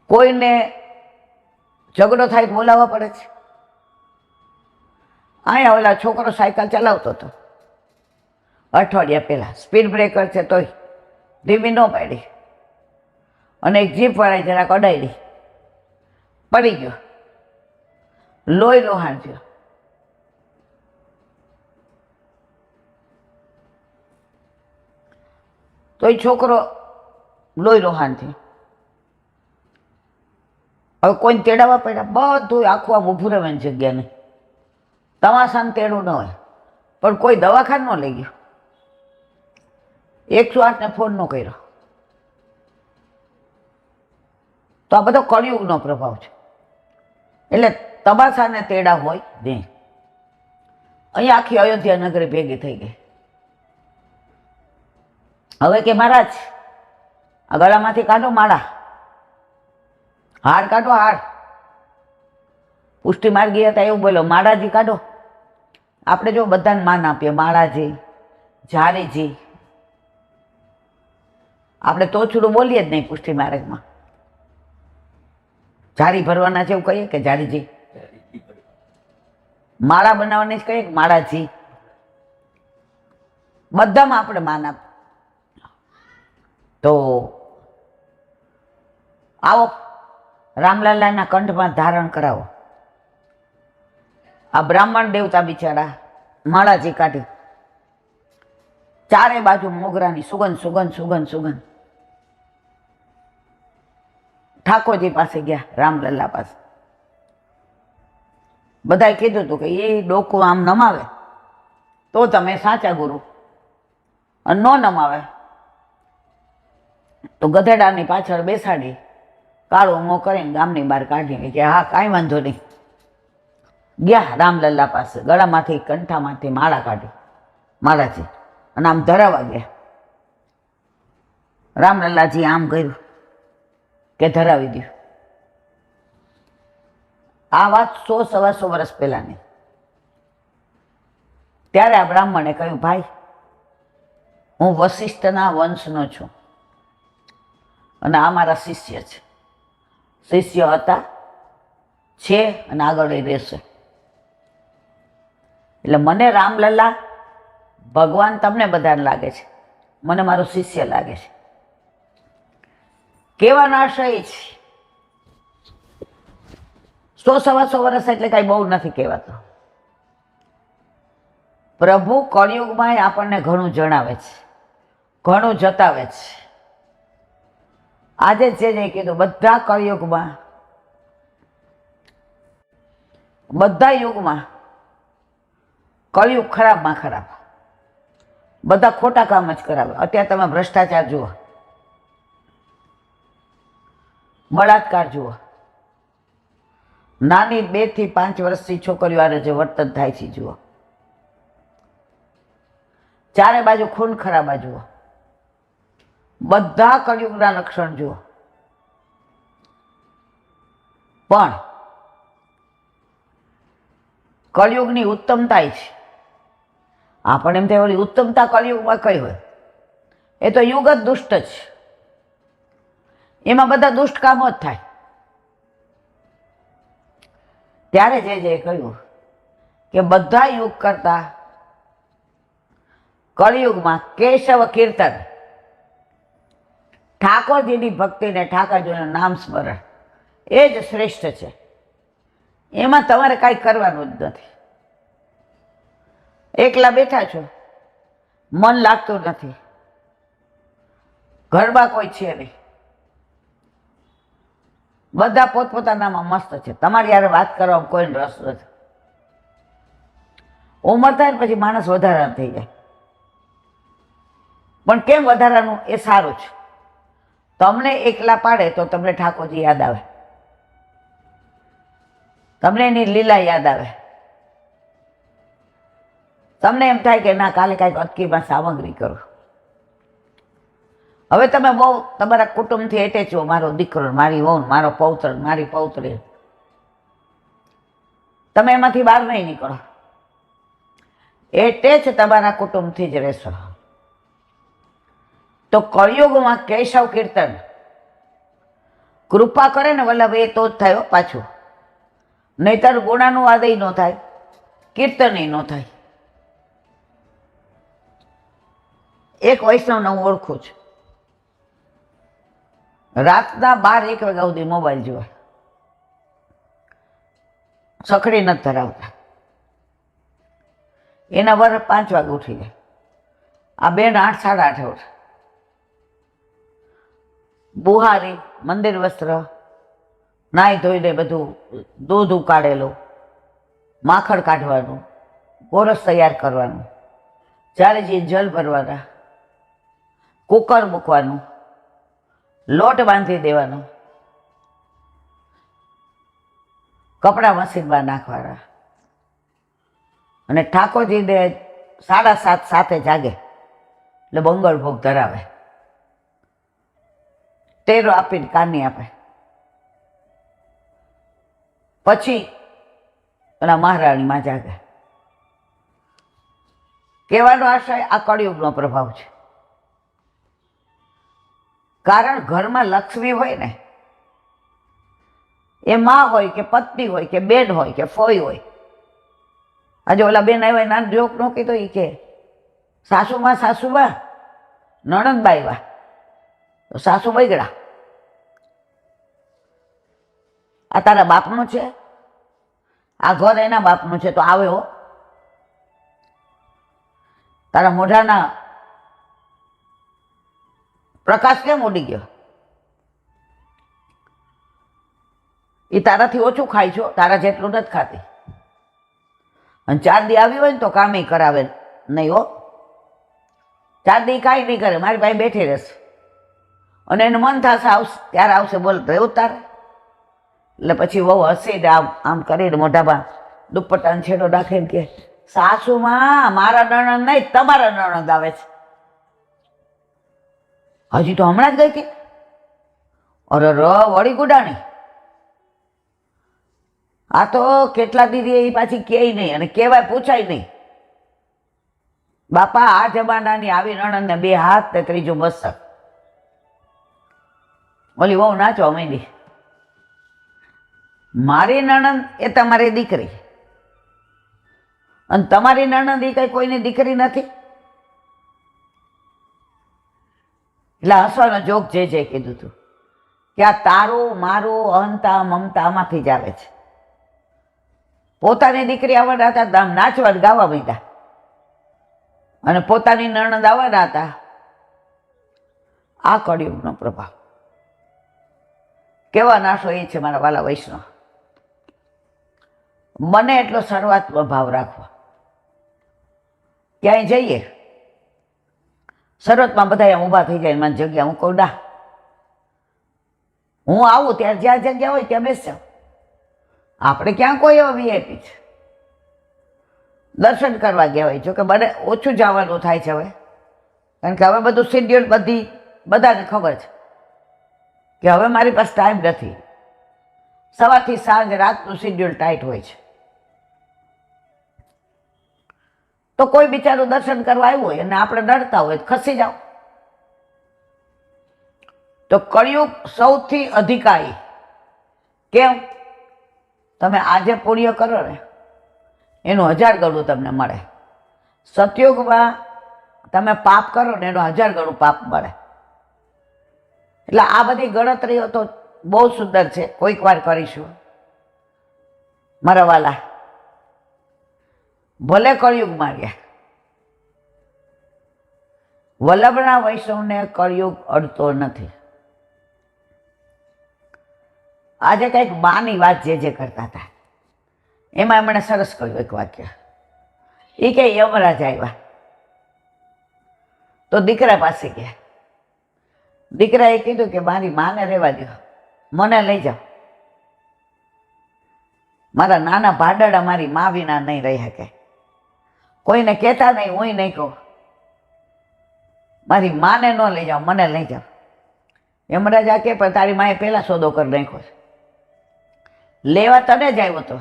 કોઈને ઝઘડો થાય તો બોલાવવા પડે છે. અહીંયા ઓલા છોકરો સાયકલ ચલાવતો હતો અઠવાડિયા પહેલાં, સ્પીડ બ્રેકર છે તોય ધીમી ન પાડી, અને એક જીપવાળાએ જરાક અડાડી, પડી ગયો, લોહી લોહાણ થયો. તો એ છોકરો લોહી લોહાણ થયો. હવે કોઈને તેડાવવા પડ્યા, બધું આખું આમ ઊભું રહેવાની જગ્યા નહીં. તમાશાને તેડું ન હોય, પણ કોઈ દવાખાને ન લઈ ગયો. 108ને ફોન ન કર્યો. તો આ બધો કળિયુગનો પ્રભાવ છે. એટલે તમાશાને તેડા હોય નહીં. અહીંયા આખી અયોધ્યા નગરી ભેગી થઈ ગઈ. હવે કે મહારાજ, આ ગળામાંથી કાઢો માળા, હાર કાઢો, હાર. પુષ્ટિ માર્ગી હતા એવું બોલો, માળાજી કાઢો. આપણે જો બધાને માન આપીએ, માળાજી, ઝારીજી, આપણે તોછડું બોલીએ જ નહીં પુષ્ટિ માર્ગમાં. ઝારી ભરવાના છે એવું કહીએ કે ઝારીજી? માળા બનાવવાની જ કહીએ કે માળાજી? બધામાં આપણે માન આપ. તો આવો રામલાલાના કંઠમાં ધારણ કરાવો. આ બ્રાહ્મણ દેવતા બિચારા માળાજી કાઢી, ચારે બાજુ મોગરાની સુગંધ સુગંધ સુગંધ સુગંધ. ઠાકોરજી પાસે ગયા, રામલલ્લા પાસે. બધાએ કીધું હતું કે એ ડોકું આમ નમાવે તો તમે સાચા ગુરુ, અને ન નમાવે તો ગધેડાની પાછળ બેસાડી કાળો મો કરીને ગામની બહાર કાઢી કે હા કાંઈ વાંધો નહીં. ગયા રામલલ્લા પાસે, ગળામાંથી કંઠામાંથી માળા કાઢી માળાજી, અને આમ ધરાવા ગયા. રામલલ્લાજી આમ કર્યું કે ધરાવી દઉં. આ વાત 100-125 વર્ષ પહેલાની. ત્યારે આ બ્રાહ્મણે કહ્યું, ભાઈ હું વશિષ્ઠના વંશનો છું અને આ મારા શિષ્ય છે. શિષ્ય હતા, છે અને આગળ રહેશે. એટલે મને રામલલ્લા ભગવાન તમને બધાને લાગે છે, મને મારો શિષ્ય લાગે છે. કહેવાનો આશય છે 100-125 વર્ષ એટલે કાંઈ બહુ નથી કહેવાતું. પ્રભુ કળિયુગમાં આપણને ઘણું જણાવે છે, ઘણું જતાવે છે. આજે જે કીધું, બધા કળિયુગમાં, બધા યુગમાં કળિયુગ ખરાબમાં ખરાબ, બધા ખોટા કામ જ કરાવે. અત્યારે તમે ભ્રષ્ટાચાર જુઓ, બળાત્કાર જુઓ, નાની 2 થી 5 વર્ષની છોકરીઓ આરે જે વર્તન થાય છે જુઓ, ચારે બાજુ ખૂન ખરાબા જુઓ, બધા કળિયુગના લક્ષણ જુઓ. પણ કળિયુગની ઉત્તમતા છે. આપણે એમ થાય ઓલી ઉત્તમતા કળિયુગમાં કઈ હોય? એ તો યુગ જ દુષ્ટ છે, એમાં બધા દુષ્ટ કામો જ થાય. ત્યારે જે કહ્યું કે બધા યુગ કરતા કળિયુગમાં કેશવ કીર્તન, ઠાકોરજીની ભક્તિને ઠાકોરજીનું નામ સ્મરણ એ જ શ્રેષ્ઠ છે. એમાં તમારે કાંઈ કરવાનું જ નથી. એકલા બેઠા છો, મન લાગતું નથી, ઘરમાં કોઈ છે નહીં, બધા પોતપોતાનામાં મસ્ત છે, તમારી યાર વાત કરવામાં કોઈને રસ નથી. ઉંમર થાય ને પછી માણસ વધારાનું થઈ જાય. પણ કેમ વધારાનું? એ સારું છે. તમને એકલા પાડે તો તમને ઠાકોરજી યાદ આવે, તમને એની લીલા યાદ આવે. તમને એમ થાય કે ના, કાલે કાંઈક અટકીમાં સામગ્રી કરો. હવે તમે બહુ તમારા કુટુંબથી એટેચ હો, મારો દીકરો, મારી વહુ, મારો પૌત્ર, મારી પૌત્રી, તમે એમાંથી બહાર નહીં નીકળો, એટેચ તમારા કુટુંબથી જ રહેશો. તો કળિયુગમાં કેશવ કીર્તન, કૃપા કરે ને વલ્લભ, એ તો જ થાય પાછું. નહીતર ગુણાનું આદય ન થાય, કીર્તનય ન થાય. એક વૈષ્ણવને હું ઓળખું છું, રાતના 12-1 વાગ્યા સુધી મોબાઈલ જોવે, સખડી નથી ધરાવતા. એના વર 5 વાગે ઉઠી જાય. આ બેન 8-8:30 ઉઠે. બુહારી, મંદિર વસ્ત્ર, નાહી ધોઈને બધું, દૂધ ઉકાળેલું, માખણ કાઢવાનું, ગોરસ તૈયાર કરવાનું, જ્યારે જે જલ ભરવાના, કુકર મૂકવાનું, લોટ બાંધી દેવાનો, કપડાં મશીનમાં નાખવાના, અને ઠાકોરજીને 7:30 સાથે જાગે એટલે બંગળ ભોગ ધરાવે, ટેરો આપીને કાની આપે. પછી એના મહારાણીમાં જાગે. કહેવાનો આશય આ કળિયુગનો પ્રભાવ છે. કારણ ઘરમાં લક્ષ્મી હોય ને, એ માં હોય કે પત્ની હોય કે બેન હોય કે ફોઈ હોય. આજે ઓલા બેન આવ્યા ના જોક નો કીધો, એ કે સાસુમાં નણંદબાઈ વા, તો સાસુ બગડા. આ તારા બાપનું છે, આ ઘર એના બાપનું છે, તો આવે હો. તારા મોઢાના પ્રકાશ કેમ ઉડી ગયો? એ તારાથી ઓછું ખાય છો, તારા જેટલું નથી ખાતી. અને 4 દી આવી હોય ને તો કામે કરાવે નહીં હો. 4 દી કાંઈ નહીં કરે, મારી પાસે બેઠી રહેશે. અને એનું મન થશે આવશે ત્યારે આવશે, બોલ રહેવું તારે. એટલે પછી બહુ હસીને આમ કરીને મોઢામાં દુપટ્ટાનો છેડો નાખીને કે સાસુમાં મારા નણંદ નહીં તમારા નણંદ આવે છે. હજી તો હમણાં જ ગઈ હતી. અરે વળી ગુડાણી. આ તો કેટલા દીદી એ પાછી કહે નહીં અને કહેવાય પૂછાય નહીં. બાપા આ જમાનાની આવી નણંદને 2 હાથ ને 3જું મસ્તક. ઓલી બહુ નાચવા માંડી. મારી નણંદ એ તમારી દીકરી અને તમારી નણંદ એ કઈ કોઈની દીકરી નથી. એટલે હસવાનો જોક જે કીધું તું કે આ તારું મારું અહંતા મમતા આમાંથી જ આવે છે. પોતાની દીકરી આવવાના હતા આમ નાચવા ગાવા માંડ્યા અને પોતાની નણંદ આવવાના હતા. આ કળિયુગનો પ્રભાવ. કેવા નાશો એ છે મારા વાલા વૈષ્ણવ. મને એટલો સર્વાત્મ ભાવ રાખવો. ક્યાંય જઈએ શરતમાં બધા એમ ઊભા થઈ જાય મને જગ્યા. હું કહું ના, હું આવું ત્યારે જ્યાં જગ્યા હોય ત્યાં બેસજો. આપણે ક્યાં કોઈ એવા વીઆઈપી છે દર્શન કરવા ગયા હોય. જોકે મને ઓછું જવાનું થાય છે હવે, કારણ કે હવે બધું શેડ્યુલ બધાને ખબર છે કે હવે મારી પાસે ટાઈમ નથી. સવારથી સાંજ રાતનું શેડ્યુલ ટાઈટ હોય છે. તો કોઈ બિચારું દર્શન કરવા આવ્યું હોય અને આપણે ડરતા હોય ખસી જાઓ. તો કળિયુગ સૌથી અધિકારી. કેમ? તમે આજે પુણ્ય કરો ને એનું 1000 ગણું તમને મળે. સતયુગમાં તમે પાપ કરો ને એનું 1000 ગણું પાપ મળે. એટલે આ બધી ગણતરીઓ તો બહુ સુંદર છે, કોઈક વાર કરીશું મારા વાલા. ભલે કળિયુગમાં ગયા, વલ્લભના વૈષ્ણવને કળિયુગ અડતો નથી. આજે કંઈક માની વાત જે કરતા હતા એમાં એમણે સરસ કહ્યું એક વાક્ય. એ કે યમરાજ આવ્યા તો દીકરા પાસે ગયા. દીકરાએ કીધું કે મારી માને રહેવા દો, મને લઈ જાઓ. મારા નાના ભાડડા મારી મા વિના નહીં રહી શકે. કોઈને કહેતા નહીં, હું નહીં કહું. મારી માને ન લઈ જાઓ, મને લઈ જાઓ. યમરાજ આ કે પણ તારી માએ પહેલા સોદો કરી નાખ્યો છે. લેવા તને જ આવ્યો હતો,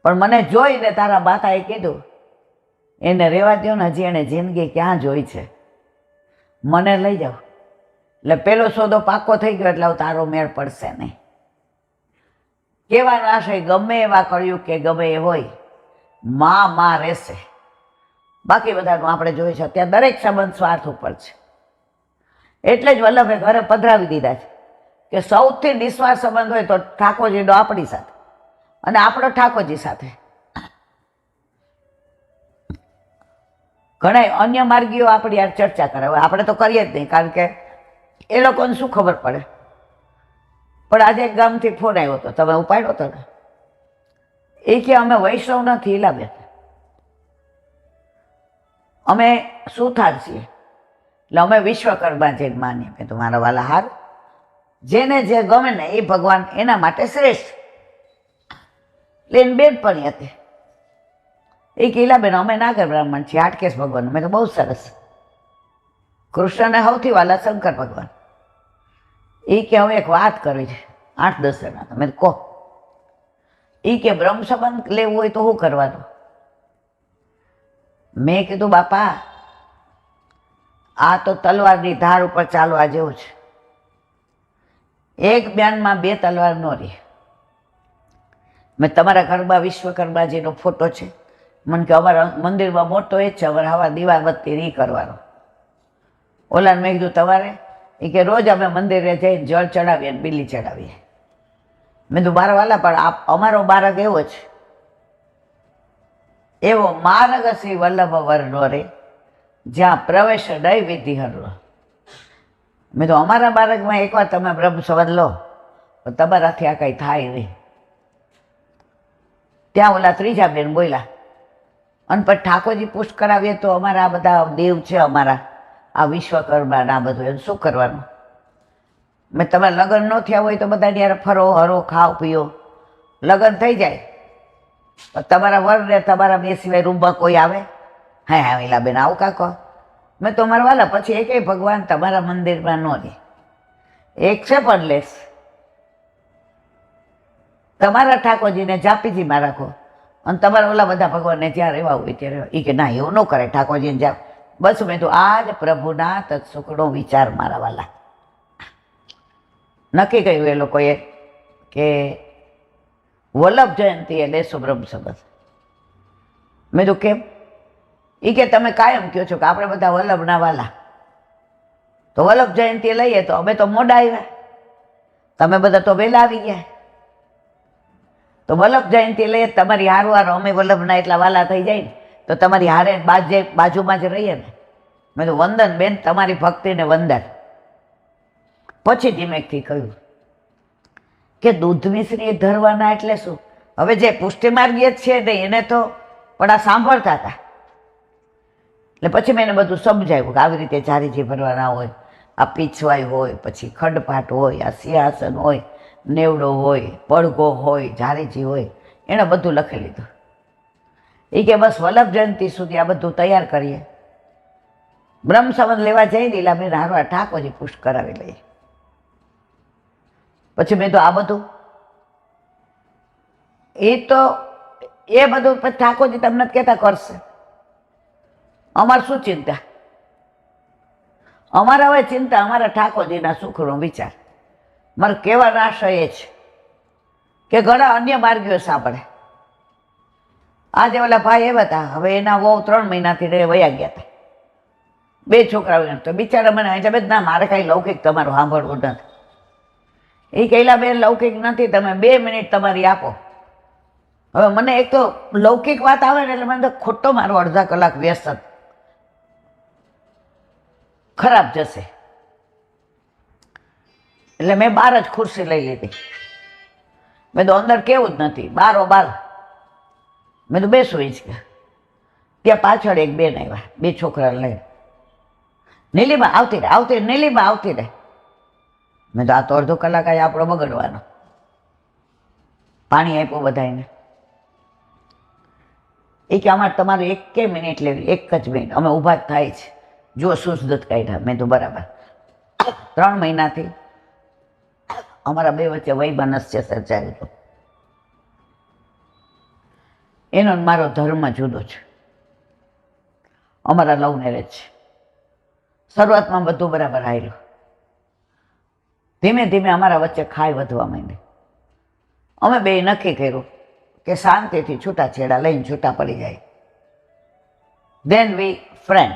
પણ મને જોઈને તારા માતાએ કીધું એને રહેવા દો ને, હજી એને જિંદગી ક્યાં જોઈ છે, મને લઈ જાઓ. એટલે પેલો સોદો પાકો થઈ ગયો એટલે તારો મેળ પડશે નહીં. કેવાનો આશય ગમે એવા કળિયુગ કે ગમે એ હોય, માં રહેશે. બાકી બધાનું આપણે જોઈએ છે અત્યારે દરેક સંબંધ સ્વાર્થ ઉપર છે. એટલે જ વલ્લભે ઘરે પધરાવી દીધા છે કે સૌથી નિસ્વાર્થ સંબંધ હોય તો ઠાકોરજીનો આપણી સાથે અને આપણો ઠાકોરજી સાથે. ઘણા અન્ય માર્ગીઓ આપણી યાર ચર્ચા કરે, હવે આપણે તો કરીએ જ નહીં, કારણ કે એ લોકોને શું ખબર પડે. પણ આજે એક ગામથી ફોન આવ્યો હતો, તમે ઉપાડ્યો હતો ને? એ કે અમે વૈષ્ણવ નથી ઈલાબેન, અમે સુથાર છીએ, એટલે અમે વિશ્વકર્મા જઈને માનીએ. મેં તો મારા વાલા હાર, જેને જે ગમે ને એ ભગવાન એના માટે શ્રેષ્ઠ. એટલે બેનપણી હતી. એ કીલાબેન અમે નાગર બ્રાહ્મણ છીએ, હાટકેશ ભગવાન. મેં તો બહુ સરસ. કૃષ્ણને સૌથી વાલા શંકર ભગવાન. એ કે હવે એક વાત કરવી છે 8-10 જણા. તમે કહો. એ કે બ્રહ્મ સંબંધ લેવું હોય તો શું કરવાનું? મેં કીધું બાપા આ તો તલવારની ધાર ઉપર ચાલવા જેવું છે. એક બ્યાનમાં 2 તલવાર ન રહી. મેં તમારા ઘરમાં વિશ્વકર્માજીનો ફોટો છે, મને કે અમારા મંદિરમાં મોટો એ જ છે, અમારે હવા દીવા બત્તી નહીં કરવાનો. ઓલાને મેં કીધું તમારે? એ કે રોજ અમે મંદિરે જઈને જળ ચડાવીએ અને બીલી ચડાવીએ. મેં કીધું મારા વાલા પણ અમારો બાળક એવો છે, એવો માર્ગ શ્રી વલ્લભ વર્ણો રે, જ્યાં પ્રવેશ નહીં વિધિ હરો. મેં તો અમારા માર્ગમાં એકવાર તમે બ્રહ્મ સંબંધ લો તો તમારાથી આ કંઈ થાય નહીં. ત્યાં ઓલા ત્રીજા બેન બોલ્યા, અને પછી ઠાકોરજી પુષ્ટ કરાવીએ તો અમારા આ બધા દેવ છે, અમારા આ વિશ્વકર્મા આ બધું, એમ શું કરવાનું? મેં તમારે લગ્ન ન થયા હોય તો બધાની યાર ફરો હરો, ખાઓ પીઓ. લગ્ન થઈ જાય તો તમારા વરને તમારા બે સિવાય રૂમમાં કોઈ આવે? હા વેલા બેન આવું કાકો. મેં તો મારા વાલા પછી એકેય ભગવાન તમારા મંદિરમાં ન રહે. એક છે પણ લેસ, તમારા ઠાકોરજીને જાપીજીમાં રાખો, અને તમારા ઓલા બધા ભગવાનને જ્યાં રહેવા હોય ત્યાં રહેવા. એ કે ના એવું ન કરે, ઠાકોરજીને જાપ. બસ મેં તો આજ પ્રભુના તત્સુખનો વિચાર મારા વાલા નક્કી કર્યું એ લોકોએ કે વલ્લભ જયંતીએ લેશું બ્રહ્મ સંબંધ. મેં તો કેમ? એ કે તમે કાયમ કહો છો કે આપણે બધા વલ્લભના વાલા, તો વલ્લભ જયંતી લઈએ તો અમે તો મોડા આવ્યા, તમે બધા તો વહેલા આવી ગયા. તો વલ્લભ જયંતી લઈએ તમારી હારવાર અમે વલ્લભના એટલા વાલા થઈ જાય ને તો તમારી હારે બાજુમાં જ રહીએ ને. મેં તો વંદન બેન, તમારી ભક્તિને વંદન. પછી ધીમેકથી કહ્યું કે દૂધ મિશ્રી ધરવાના એટલે શું? હવે જે પુષ્ટિ માર્ગીય છે ને એને તો પણ આ સાંભળતા હતા. એટલે પછી મેં એને બધું સમજાવ્યું કે આવી રીતે ચારીજી ભરવાના હોય, આ પીછવાઈ હોય, પછી ખંડપાટ હોય, આ સિંહાસન હોય, નેવડો હોય, પડઘો હોય, જારીજી હોય, એણે બધું લખી લીધું. એ કે બસ વલ્લભ જયંતી સુધી આ બધું તૈયાર કરીએ, બ્રહ્મ સંબંધ લેવા જઈ લીલાબેન હારવાર ઠાકોરજી પુષ્ટ કરાવી લઈએ. પછી મેં તો આ બધું એ બધું પછી ઠાકોરજી તમને કહેતા કરશે. અમારે શું ચિંતા? અમારા હવે ચિંતા અમારા ઠાકોરજીના સુખનો વિચાર. મારે કહેવાનો આશય એ છે કે ઘણા અન્ય માર્ગીઓ સાંભળે. આજે ઓલા ભાઈ એવા હતા, હવે એના વહુ 3 મહિનાથી વયા ગયા હતા, 2 છોકરાઓ. તો બિચારા મને જબે ના મારે કાંઈ લૌકિક તમારું સાંભળવું નથી. એ કહેલા બેન લૌકિક નથી, તમે 2 મિનિટ તમારી આપો. હવે મને એક તો લૌકિક વાત આવે ને એટલે મને તો ખોટો મારો અડધા કલાક વ્યસ્ત ખરાબ જશે. એટલે મેં બહાર જ ખુરશી લઈ લીધી. મેં તો અંદર કેવું જ નથી, બાર મેં તો બેસું જ કે. ત્યાં પાછળ એક બેન આવ્યા, 2 છોકરા લઈને. નીલીબા આવતી રહે નીલીબા આવતી રહે. મેં તો આ તો અડધો કલાક આજે આપણો બગડવાનો. પાણી આપ્યું બધાને. એ કે અમારે તમારે 1 મિનિટ લેવી, 1 જ મિનિટ, અમે ઊભા જ થાય છે, જો સુસદત કાઢ્યા. મેં તો બરાબર. 3 મહિનાથી અમારા 2 વચ્ચે વૈમનસ્ય સર્જાયું હતું. એનો મારો ધર્મ જુદો છે, અમારા લવ મેરેજ છે. શરૂઆતમાં બધું બરાબર આવ્યું, ધીમે ધીમે અમારા વચ્ચે ખાઈ વધવા માંડી. અમે 2 નક્કી કર્યું કે શાંતિથી છૂટાછેડા લઈને છૂટા પડી જાય. Then we friend.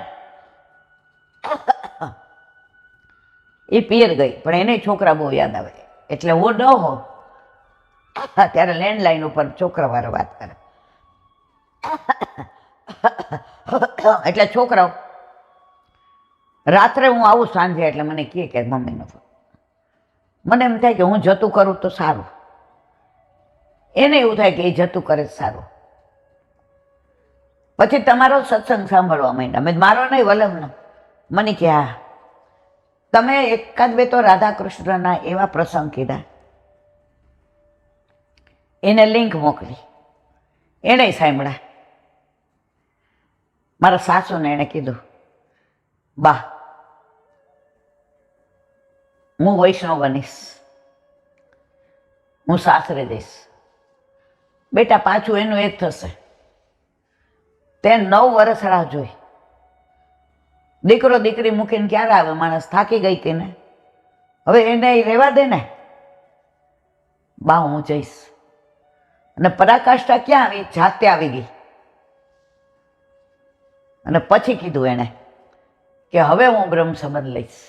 એ પિયર ગઈ, પણ એને છોકરા બહુ યાદ આવે. એટલે હું ન હો ત્યારે લેન્ડલાઈન ઉપર છોકરાવાળા વાત કરે. એટલે છોકરાઓ રાત્રે હું આવું સાંજે એટલે મને કહે કે મમ્મીનો ફોન. મને એમ થાય કે હું જતું કરું તો સારું, એને એવું થાય કે એ જતું કરે સારું. પછી તમારો સત્સંગ સાંભળવા માંડ્યા. મારો નહીં વલ્લભનો. મને કે હા તમે 1-2 તો રાધા કૃષ્ણના એવા પ્રસંગ કીધા, એને લિંક મોકલી, એને સાંભળ્યા. મારા સાસુને એણે કીધું, બા હું વૈષ્ણવ બનીશ, હું સાસરે જઈશ. બેટા પાછું એનું એ જ થશે. તે 9 વર્ષ રાહ જોઈ. દીકરો દીકરી મૂકીને ક્યારે આવે માણસ? થાકી ગઈ હતી ને, હવે એને રહેવા દે ને. બા હું જઈશ. અને પરાકાષ્ઠા ક્યાં આવી? જાતે આવી ગઈ. અને પછી કીધું એણે કે હવે હું બ્રહ્મ સંબંધ લઈશ.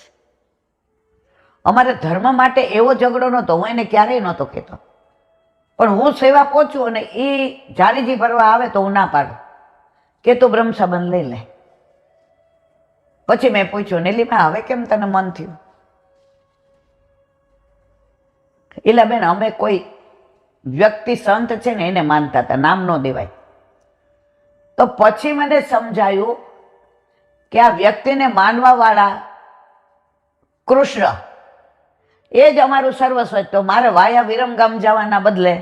અમારે ધર્મ માટે એવો ઝઘડો નહોતો, હું એને ક્યારેય નહોતો કહેતો, પણ હું સેવા પહોંચું અને એ જારીજી ભરવા આવે તો હું ના પાડું. કે તું બ્રહ્મ સંબંધ લઈ લે. પછી મેં પૂછ્યું, નીલિમા હવે કેમ તને મન થયું? એલા બેન, અમે કોઈ વ્યક્તિ સંત છે ને એને માનતા હતા, નામ ન દેવાય. તો પછી મને સમજાયું કે આ વ્યક્તિને માનવા વાળા કૃષ્ણ એ જ અમારું સર્વસ્વ. તો મારે વાયા વિરમગામ જવાના બદલે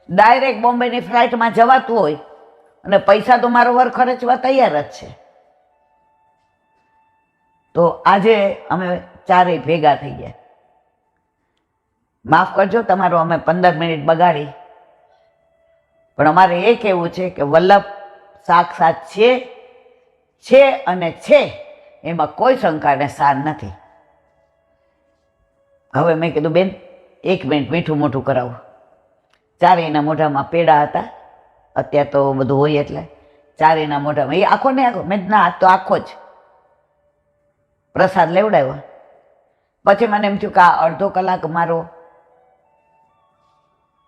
ડાયરેક્ટ બોમ્બેની ફ્લાઇટમાં જવાતું હોય અને પૈસા તો મારો વર ખર્ચવા તૈયાર જ છે. તો આજે અમે ચારેય ભેગા થઈ ગયા. માફ કરજો તમારો અમે 15 મિનિટ બગાડી, પણ અમારે એ કહેવું છે કે વલ્લભ સાક્ષાત છે અને છે, એમાં કોઈ શંકાને સાર નથી. હવે મેં કીધું બેન 1 મિનિટ મીઠું મોઢું કરાવું. ચારેયના મોઢામાં પેડા હતા, અત્યારે તો બધું હોય એટલે ચારેયના મોઢામાં એ આખો ને આખો, મેં ના તો આખો જ પ્રસાદ લેવડાવ્યો. પછી મને એમ થયું કે આ અડધો કલાક મારો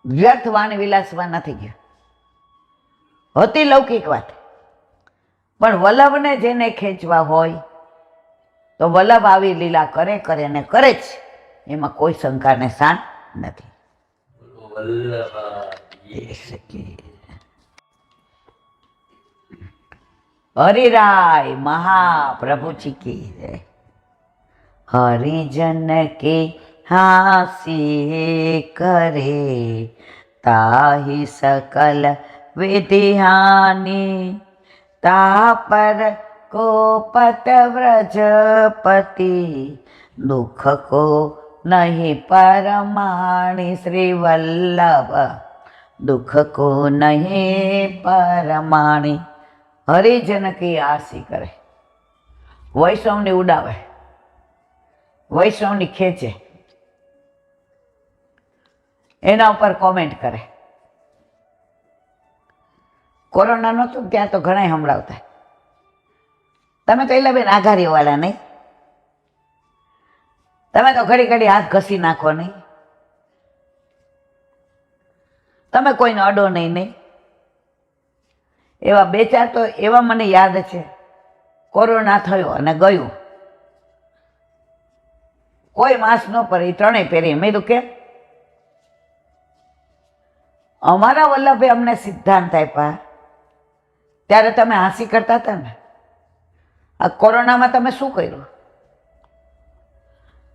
વ્યર્થ વાણી વિલાસમાં નથી ગયો. હતી લૌકિક વાત, પણ વલ્લભને જેને ખેંચવા હોય તો વલ્લભ આવી લીલા કરે ને કરે જ, એમાં કોઈ શંકાને શાન નથી. હરિરાય મહાપ્રભુજી કી જય. હરિજન કે હાસી કરે, તાહી સકલ વિધિહાની, તા પર કોપત વ્રજપતિ, દુઃખ કો નહીં પરમાણી. શ્રી વલ્લભ દુઃખ કો નહીં પરમાણી. હરિજન કી આસી કરે, વૈષ્ણવની ઉડાવે, વૈષ્ણવની ખેંચે, એના ઉપર કોમેન્ટ કરે. કોરોના નહોતું ત્યાં તો ઘણા સંભળાવતા, તમે તો એલા બેન આઘારીવાળા નહીં, તમે તો ઘડી ઘડી હાથ ઘસી નાખો નહીં, તમે કોઈને અડો નહીં. એવા 2-4 તો એવા મને યાદ છે, કોરોના થયો અને ગયું, કોઈ માસ્ક ન પહેરી, 3 પહેરી. મેં તો કેમ? અમારા વલ્લભે અમને સિદ્ધાંત આપ્યા ત્યારે તમે હાંસી કરતા હતા ને. આ કોરોનામાં તમે શું કર્યું?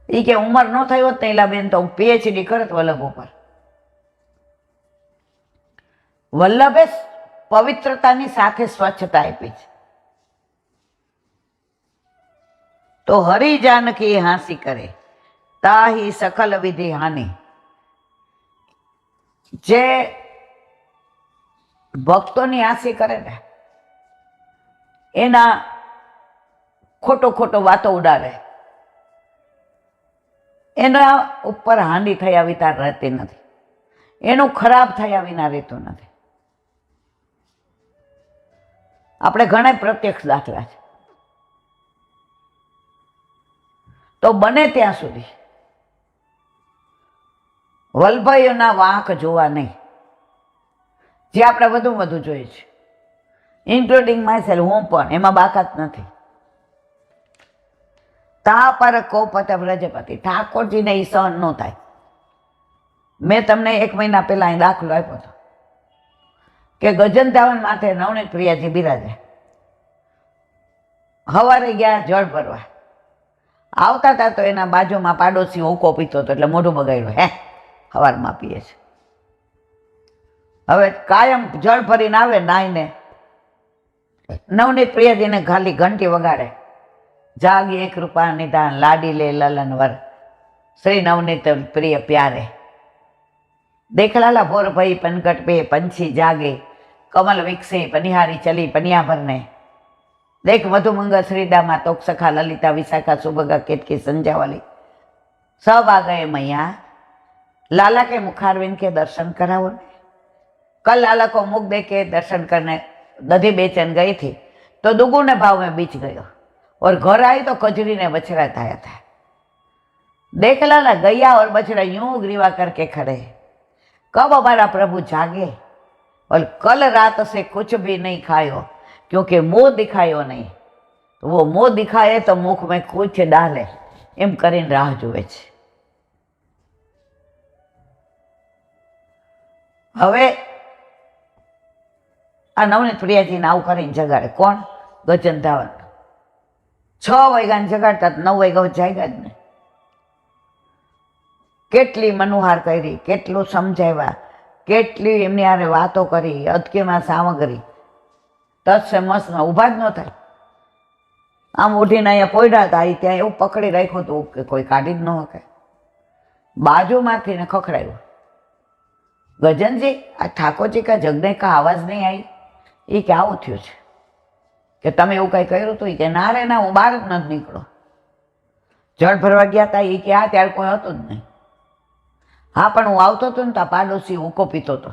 એ કે ઉંમર ન થઈ હોત ને એલા બેન તો હું PhD કરત વલ્લભ ઉપર. વલ્લભે પવિત્રતાની સાથે સ્વચ્છતા આપી છે. તો હરિ જાનકી હાંસી કરે, તાહી સકલ વિધિ હાનિ. જે ભક્તોની હાંસી કરે ને એના ખોટો વાતો ઉડાડે, એના ઉપર હાનિ થયા વિના રહેતી નથી, એનું ખરાબ થયા વિના રહેતું નથી. આપણે ઘણા પ્રત્યક્ષ દાખલા છે. તો બને ત્યાં સુધી વલ્લભયોના વાંક જોવા નહીં, જે આપણે વધુ જોઈએ છે, ઇન્ક્લુડિંગ માય સેલ્ફ, હું પણ એમાં બાકાત નથી. તા પર કોપત વ્રજપતિ, ઠાકોરજીને એ સહન ન થાય. મેં તમને 1 મહિના પહેલા અહીં દાખલો આપ્યો હતો કે ગજનતાવન માથે નવનીત પ્રિયાજી બિરાજે. સવારે ગયા જળ ભરવા, આવતા હતા તો એના બાજુમાં પાડોશી હુંકો પીતો હતો એટલે મોઢું બગાડ્યું. સવારમાં પીએ છે. હવે કાયમ જળ ભરીને આવે નાઈને, નવનીત પ્રિયાજીને ખાલી ઘંટી વગાડે, જાગી 1 રૂપા નિધાન, લાડી લે લલનવર, શ્રી નવનીત પ્રિય પ્યારે. દેખલાલા ભોર ભઈ પનઘટ પે, પંછી જાગે, કમલ વિકસે, પનિહારી ચલી પનિયા ભરને. દેખ મધુમંગલ શ્રીદામા, તોક સખા લલિતા, વિશાખા સુભગા, કેતકી સંજાવાલી. सब आ गए मैया, लाला के मुखारविंद के दर्शन कराओ। कल लाला को मुख दे के दर्शन करने दधी बेचैन गई थी तो दुगुने भाव में बीच गयो और घर आई तो कजरी ने बछड़ा थाया था। देख लाला गैया और बछड़ा यूं ग्रीवा करके खड़े, कब हमारा प्रभु जागे और कल रात से कुछ भी नहीं खायो, क्योंकि मुंह दिखायो नहीं तो वो मुंह दिखाए तो मुख में कुछ डाले एम કરીને राह जुए છે. હવે આ નવનીત પ્રિયાજીને આવું કરીને જગાડે કોણ? ગજન ધાવન. 6 વાગ્યાને જગાડતા 9 વાગ્યા જાગ્યા જ ને. કેટલી મનુહાર કરી, કેટલું સમજાવ્યા, કેટલી એમની હારે વાતો કરી, અદકેમાં સામગ્રી તત્સે મસ્તમાં ઊભા જ ન થાય. આમ ઉઠીને અહીંયા પોયડા હતા, ત્યાં એવું પકડી રાખ્યું હતું કે કોઈ કાઢી જ ન શકે. બાજુમાંથી ને ખખડાયું, ગજનજી આ ઠાકોરજી કા જગને કા આવાજ નહીં આવી? એ કે આવું થયું છે કે તમે એવું કાંઈ કર્યું હતું? એ કે ના રે ના, હું બહાર જ નથી નીકળો. જળ ભરવા ગયા હતા એ કે હા, ત્યારે કોઈ હતું જ નહીં. હા પણ હું આવતો હતો ને તો આ પાડોશી હુંકો પીતો હતો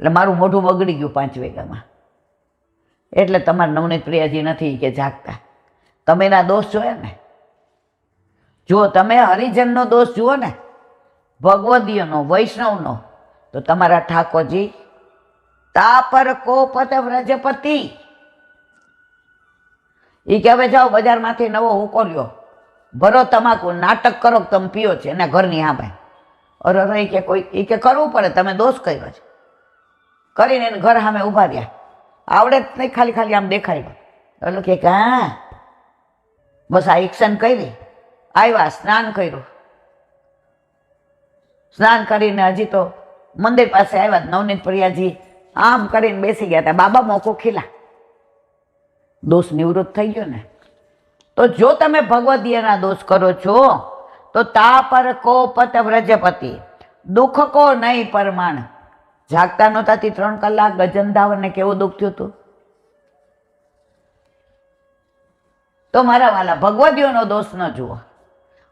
એટલે મારું મોઢું બગડી ગયું 5 વાગ્યામાં. એટલે તમારા નવનીત પ્રિયાજી નથી કે જાગતા. તમે એના દોષ જોયા ને? જુઓ, તમે હરિજનનો દોષ જુઓ ને, ભગવદીયનો, વૈષ્ણવનો, તો તમારા ઠાકોરજી તા પર કોપત વ્રજપતિ. એ કે હવે જાઓ બજારમાંથી નવો હુંકો લ્યો, ભરો તમાકુ, નાટક કરો કે તમે પીઓ છે એના ઘરની સામે. અરે કે કોઈ એ કે કરવું પડે, તમે દોષ કર્યો છે કરીને એને ઘર સામે ઊભા રહ્યા. આવડે જ નહીં, ખાલી ખાલી આમ દેખાડ્યું. એટલે કે હા બસ આ એક્શન કરી. આવ્યા, સ્નાન કર્યું, સ્નાન કરીને હજી તો મંદિર પાસે આવ્યા. નવનીત પ્રિયાજી આમ કરીને બેસી ગયા હતા. બાબા મોકો ખીલા, દોષ નિવૃત્ત થઈ ગયો ને. તો જો તમે ભગવદીયના દોષ કરો છો તો તા પર કોપત વ્રજપતિ, દુઃખ કો નહીં પરમાણ. જાગતા નહોતા 3 કલાક. ગજન ધાવનને કેવું દુઃખ થયું હતું? તો મારા વાલા, ભગવદીઓનો દોષ ન જુઓ.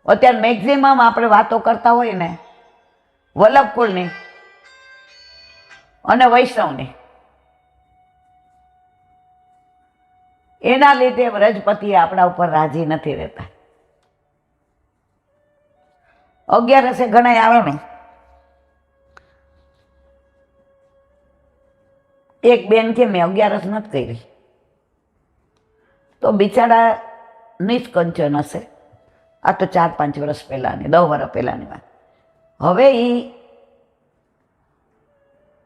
અત્યારે મેક્ઝિમમ આપણે વાતો કરતા હોય ને વલ્લભકુળની અને વૈષ્ણવની, એના લીધે વ્રજપતિ આપણા ઉપર રાજી નથી રહેતા. 11 ઘણા આવે ને. એક બેન કે મેં 11 નથી કરી, તો બિચારા નિષ્કંચન હશે. આ તો 4-5 વર્ષ પહેલાની, 10 વર્ષ પહેલાની વાત. હવે એ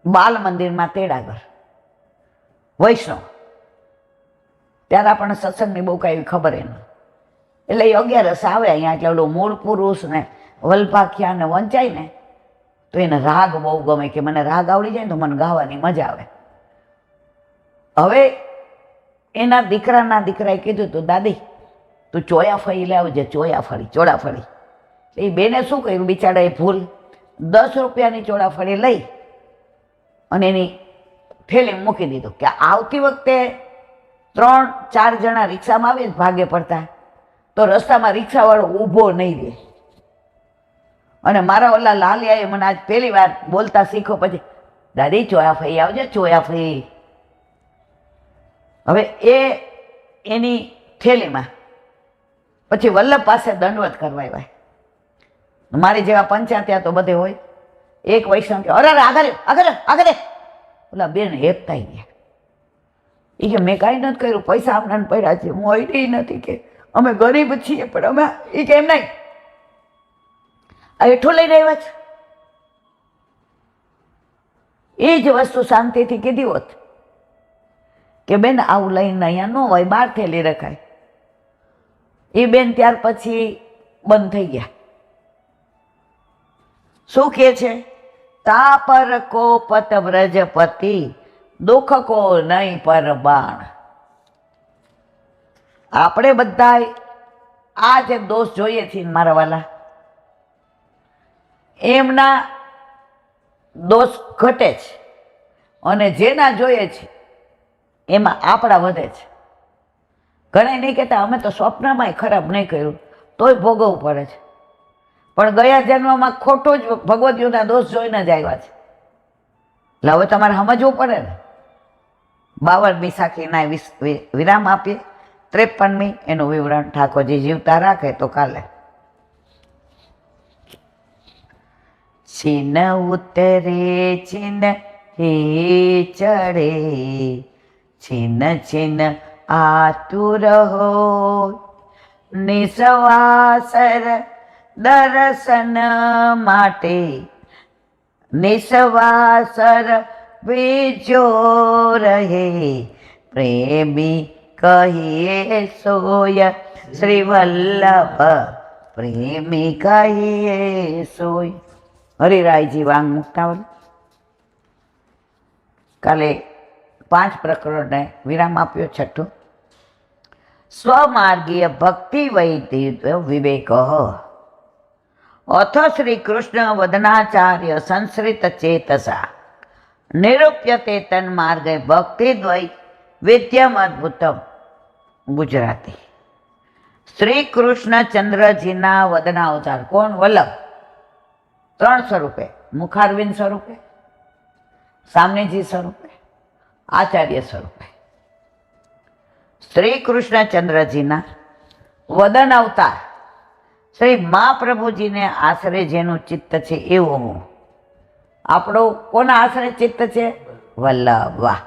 બાલ મંદિરમાં તેડાગર વૈષ્ણવ, ત્યારે આપણને સત્સંગની બહુ કાંઈ ખબર એ ન. એટલે એ 11 આવે અહીંયા, એટલે ઓલો મૂળ પુરુષ ને વલ્ભાખ્યા ને વંચાય ને તો એને રાગ બહુ ગમે કે મને રાગ આવડી જાય ને તો મને ગાવાની મજા આવે. હવે એના દીકરાના દીકરાએ કીધું તું દાદી તું ચોયાફળી લાવજે, ચોળાફળી. એ બેને શું કર્યું, બિચારાએ ભૂલ 10 રૂપિયાની ચોળાફળી લઈ અને એની થેલી મૂકી દીધું કે આવતી વખતે 3-4 જણા રિક્ષામાં આવે ભાગે પડતા તો રસ્તામાં રિક્ષાવાળો ઊભો નહીં રહે. અને મારા ઓલા લાલિયાએ મને આજ પહેલી વાર બોલતા શીખો, પછી દાદી ચોયાફળી આવજે, ચોયાફળી. હવે એ એની થેલીમાં પછી વલ્લભ પાસે દંડવત કરવા આવ્યા. મારી જેવા પંચાયત તો બધે હોય. એક વૈષ્ણવ કે અરે આગળ ઓલા બેન હેપતા ગયા. એ કે મેં કાંઈ નથી કર્યું, પૈસા આમના પડ્યા છે, હું અડી નથી કે અમે ગરીબ છીએ, પણ અમે એ કે એમ નહીં આ હેઠું લઈને આવ્યા છે. એ જ વસ્તુ શાંતિથી કીધી હોત કે બેન આવું લઈને અહીંયા ન હોય, બહાર થેલી રખાય. એ બેન ત્યાર પછી બંધ થઈ ગયા. શું કહે છે? તા પર કોપત વ્રજપતિ, દુઃખ કો નહીં પરબાણ. આપણે બધા આ જે દોષ જોઈએ છીએ મારા વાલા, એમના દોષ ઘટે છે અને જેના જોઈએ છે એમાં આપણા વધે છે. ઘણા નહીં કહેતા અમે તો સ્વપ્નમાં ખરાબ નહીં કર્યું તોય ભોગવવું પડે છે, પણ ગયા જન્મમાં ખોટો જ ભગવતીઓના દોષ જોઈને જ આવ્યા છે. એટલે હવે તમારે સમજવું પડે ને. 52મી સાખીના વિરામ આપીએ. 53મી એનું વિવરણ ઠાકોરજી જીવતા રાખે તો કાલે. છીન ઉતરે છીન હે ચડે, छिन छिन आतुर हो निसवासर दर्शन माटे निसवासर बीजो रहे प्रेमी कहिए सोय श्री वल्लभ प्रेमी कहिए सोय. હરિરાયજી વાંગ મુક્તાવલી. કાલે 5 પ્રકરણને વિરામ આપ્યો. છઠ્ઠું, સ્વમાર્ગીય ભક્તિ વૈદિત્ય વિવેક અથ શ્રી કૃષ્ણ વદનાચાર્ય સંશ્રિત ચેતસા નિરૂપ્યતે તન્માર્ગે ભક્તિ દ્વૈ વિદ્યમ અદ્ભુતમ. ગુજરાતી. શ્રી કૃષ્ણચંદ્રજીના વદનાવતાર કોણ? વલ્લભ. 3 સ્વરૂપે, મુખારવિંદ સ્વરૂપે, સામનેજી સ્વરૂપે, આચાર્ય સ્વરૂપે. શ્રી કૃષ્ણચંદ્રજીના વદન અવતાર શ્રી મહાપ્રભુજીને આશરે જેનું ચિત્ત છે એવું હું. આપણો કોના આશરે ચિત્ત છે? વલ્લભ. વાહ!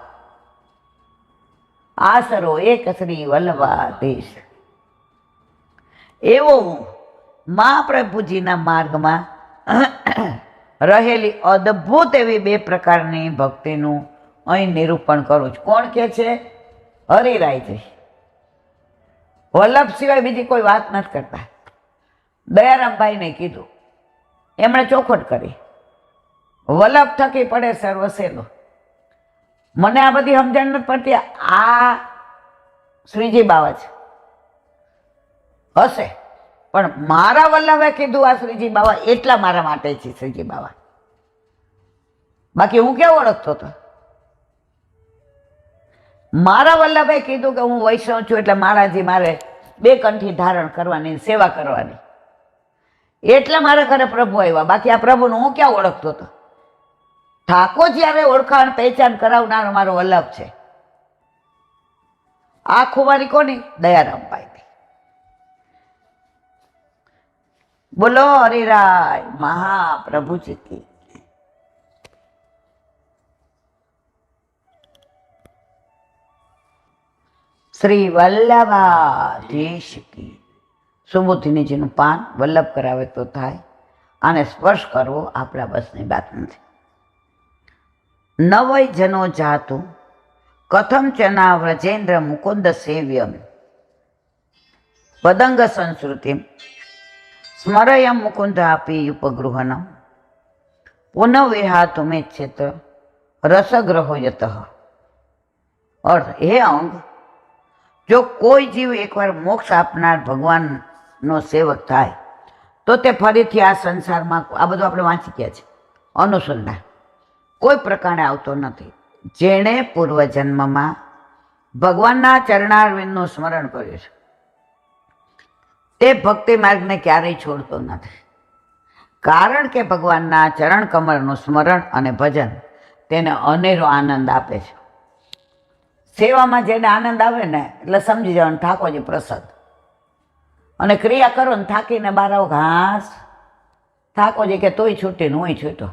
આશરો એક શ્રી વલ્લભાધીશ. એવો હું મહાપ્રભુજીના માર્ગમાં રહેલી અદ્ભુત એવી 2 પ્રકારની ભક્તિનું અહીં નિરૂપણ કરું છું. કોણ કે છે? હરિરાયજી. વલ્લભ સિવાય બીજી કોઈ વાત નથી કરતા. દયારામભાઈને કીધું, એમણે ચોખવટ કરી, વલ્લભ થકી પડે સર્વસેલો. મને આ બધી સમજણ નથી પડતી. આ શ્રીજી બાવા છે હશે, પણ મારા વલ્લભે કીધું આ શ્રીજી બાવા, એટલા મારા માટે છે શ્રીજી બાવા. બાકી હું કેવું ઓળખતો હતો? મારા વલ્લભે કીધું કે હું વૈષ્ણવ છું એટલે મારાજી મારે 2 કંઠી ધારણ કરવાની, સેવા કરવાની, એટલે મારા ઘરે પ્રભુ આવ્યા. બાકી આ પ્રભુનું હું ક્યાં ઓળખતો હતો? ઠાકોર જ્યારે ઓળખાણ પહેચાન કરાવનાર મારો વલ્લભ છે. આ ખુમારી કોની? દયારામભાઈ. બોલો હરિરાય મહાપ્રભુજી કી. શ્રી વલ્લભાધીશ કી. સુબુદ્ધિનીજીનું પાન વલ્લભ કરાવે તો થાય, આને સ્પર્શ કરવો આપણા બસની વાત નથી. નવય જનો જાતું કથમ ચના વ્રજેન્દ્ર મુકુંદ સેવ્યમ પદંગ સંસ્કૃતિમ સ્મરયમ મુકુંદ આપી ઉપગૃહનમ પુનઃ વિહાતુમે ક્ષેત્ર રસગ્રહો યત. અર્થ, હે અંગ, જો કોઈ જીવ એકવાર મોક્ષ આપનાર ભગવાનનો સેવક થાય તો તે ફરીથી આ સંસારમાં, આ બધું આપણે વાંચી ગયા છે, અનુસંધાન કોઈ પ્રકારે આવતો નથી. જેણે પૂર્વજન્મમાં ભગવાનના ચરણારવિંદનું સ્મરણ કર્યું છે તે ભક્તિ માર્ગને ક્યારેય છોડતો નથી. કારણ કે ભગવાનના ચરણ કમળનું સ્મરણ અને ભજન તેને અનેરો આનંદ આપે છે. સેવામાં જેને આનંદ આવે ને એટલે સમજી જવાનું ઠાકોરજી પ્રસાદ. અને ક્રિયા કરો ને થાકીને બહાર આવો, ઘાસ, ઠાકોરજી કે તોય છૂટીને હુંય છૂટો.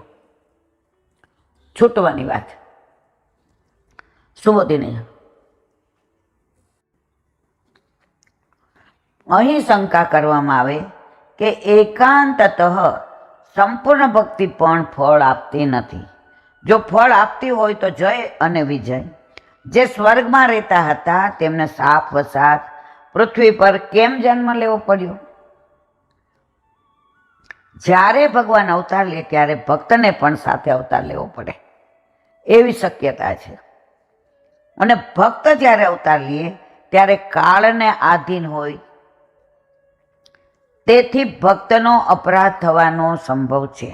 છૂટવાની વાત સુબોધીની. અહીં શંકા કરવામાં આવે કે એકાંતતઃ સંપૂર્ણ ભક્તિ પણ ફળ આપતી નથી. જો ફળ આપતી હોય તો જય અને વિજય જે સ્વર્ગમાં રહેતા હતા તેમને સાપ વસાત પૃથ્વી પર કેમ જન્મ લેવો પડ્યો? જ્યારે ભગવાન અવતાર લે ત્યારે ભક્તને પણ સાથે અવતાર લેવો પડે એવી શક્યતા છે. અને ભક્ત જ્યારે અવતાર લે ત્યારે કાળને આધીન હોય, તેથી ભક્તનો અપરાધ થવાનો સંભવ છે.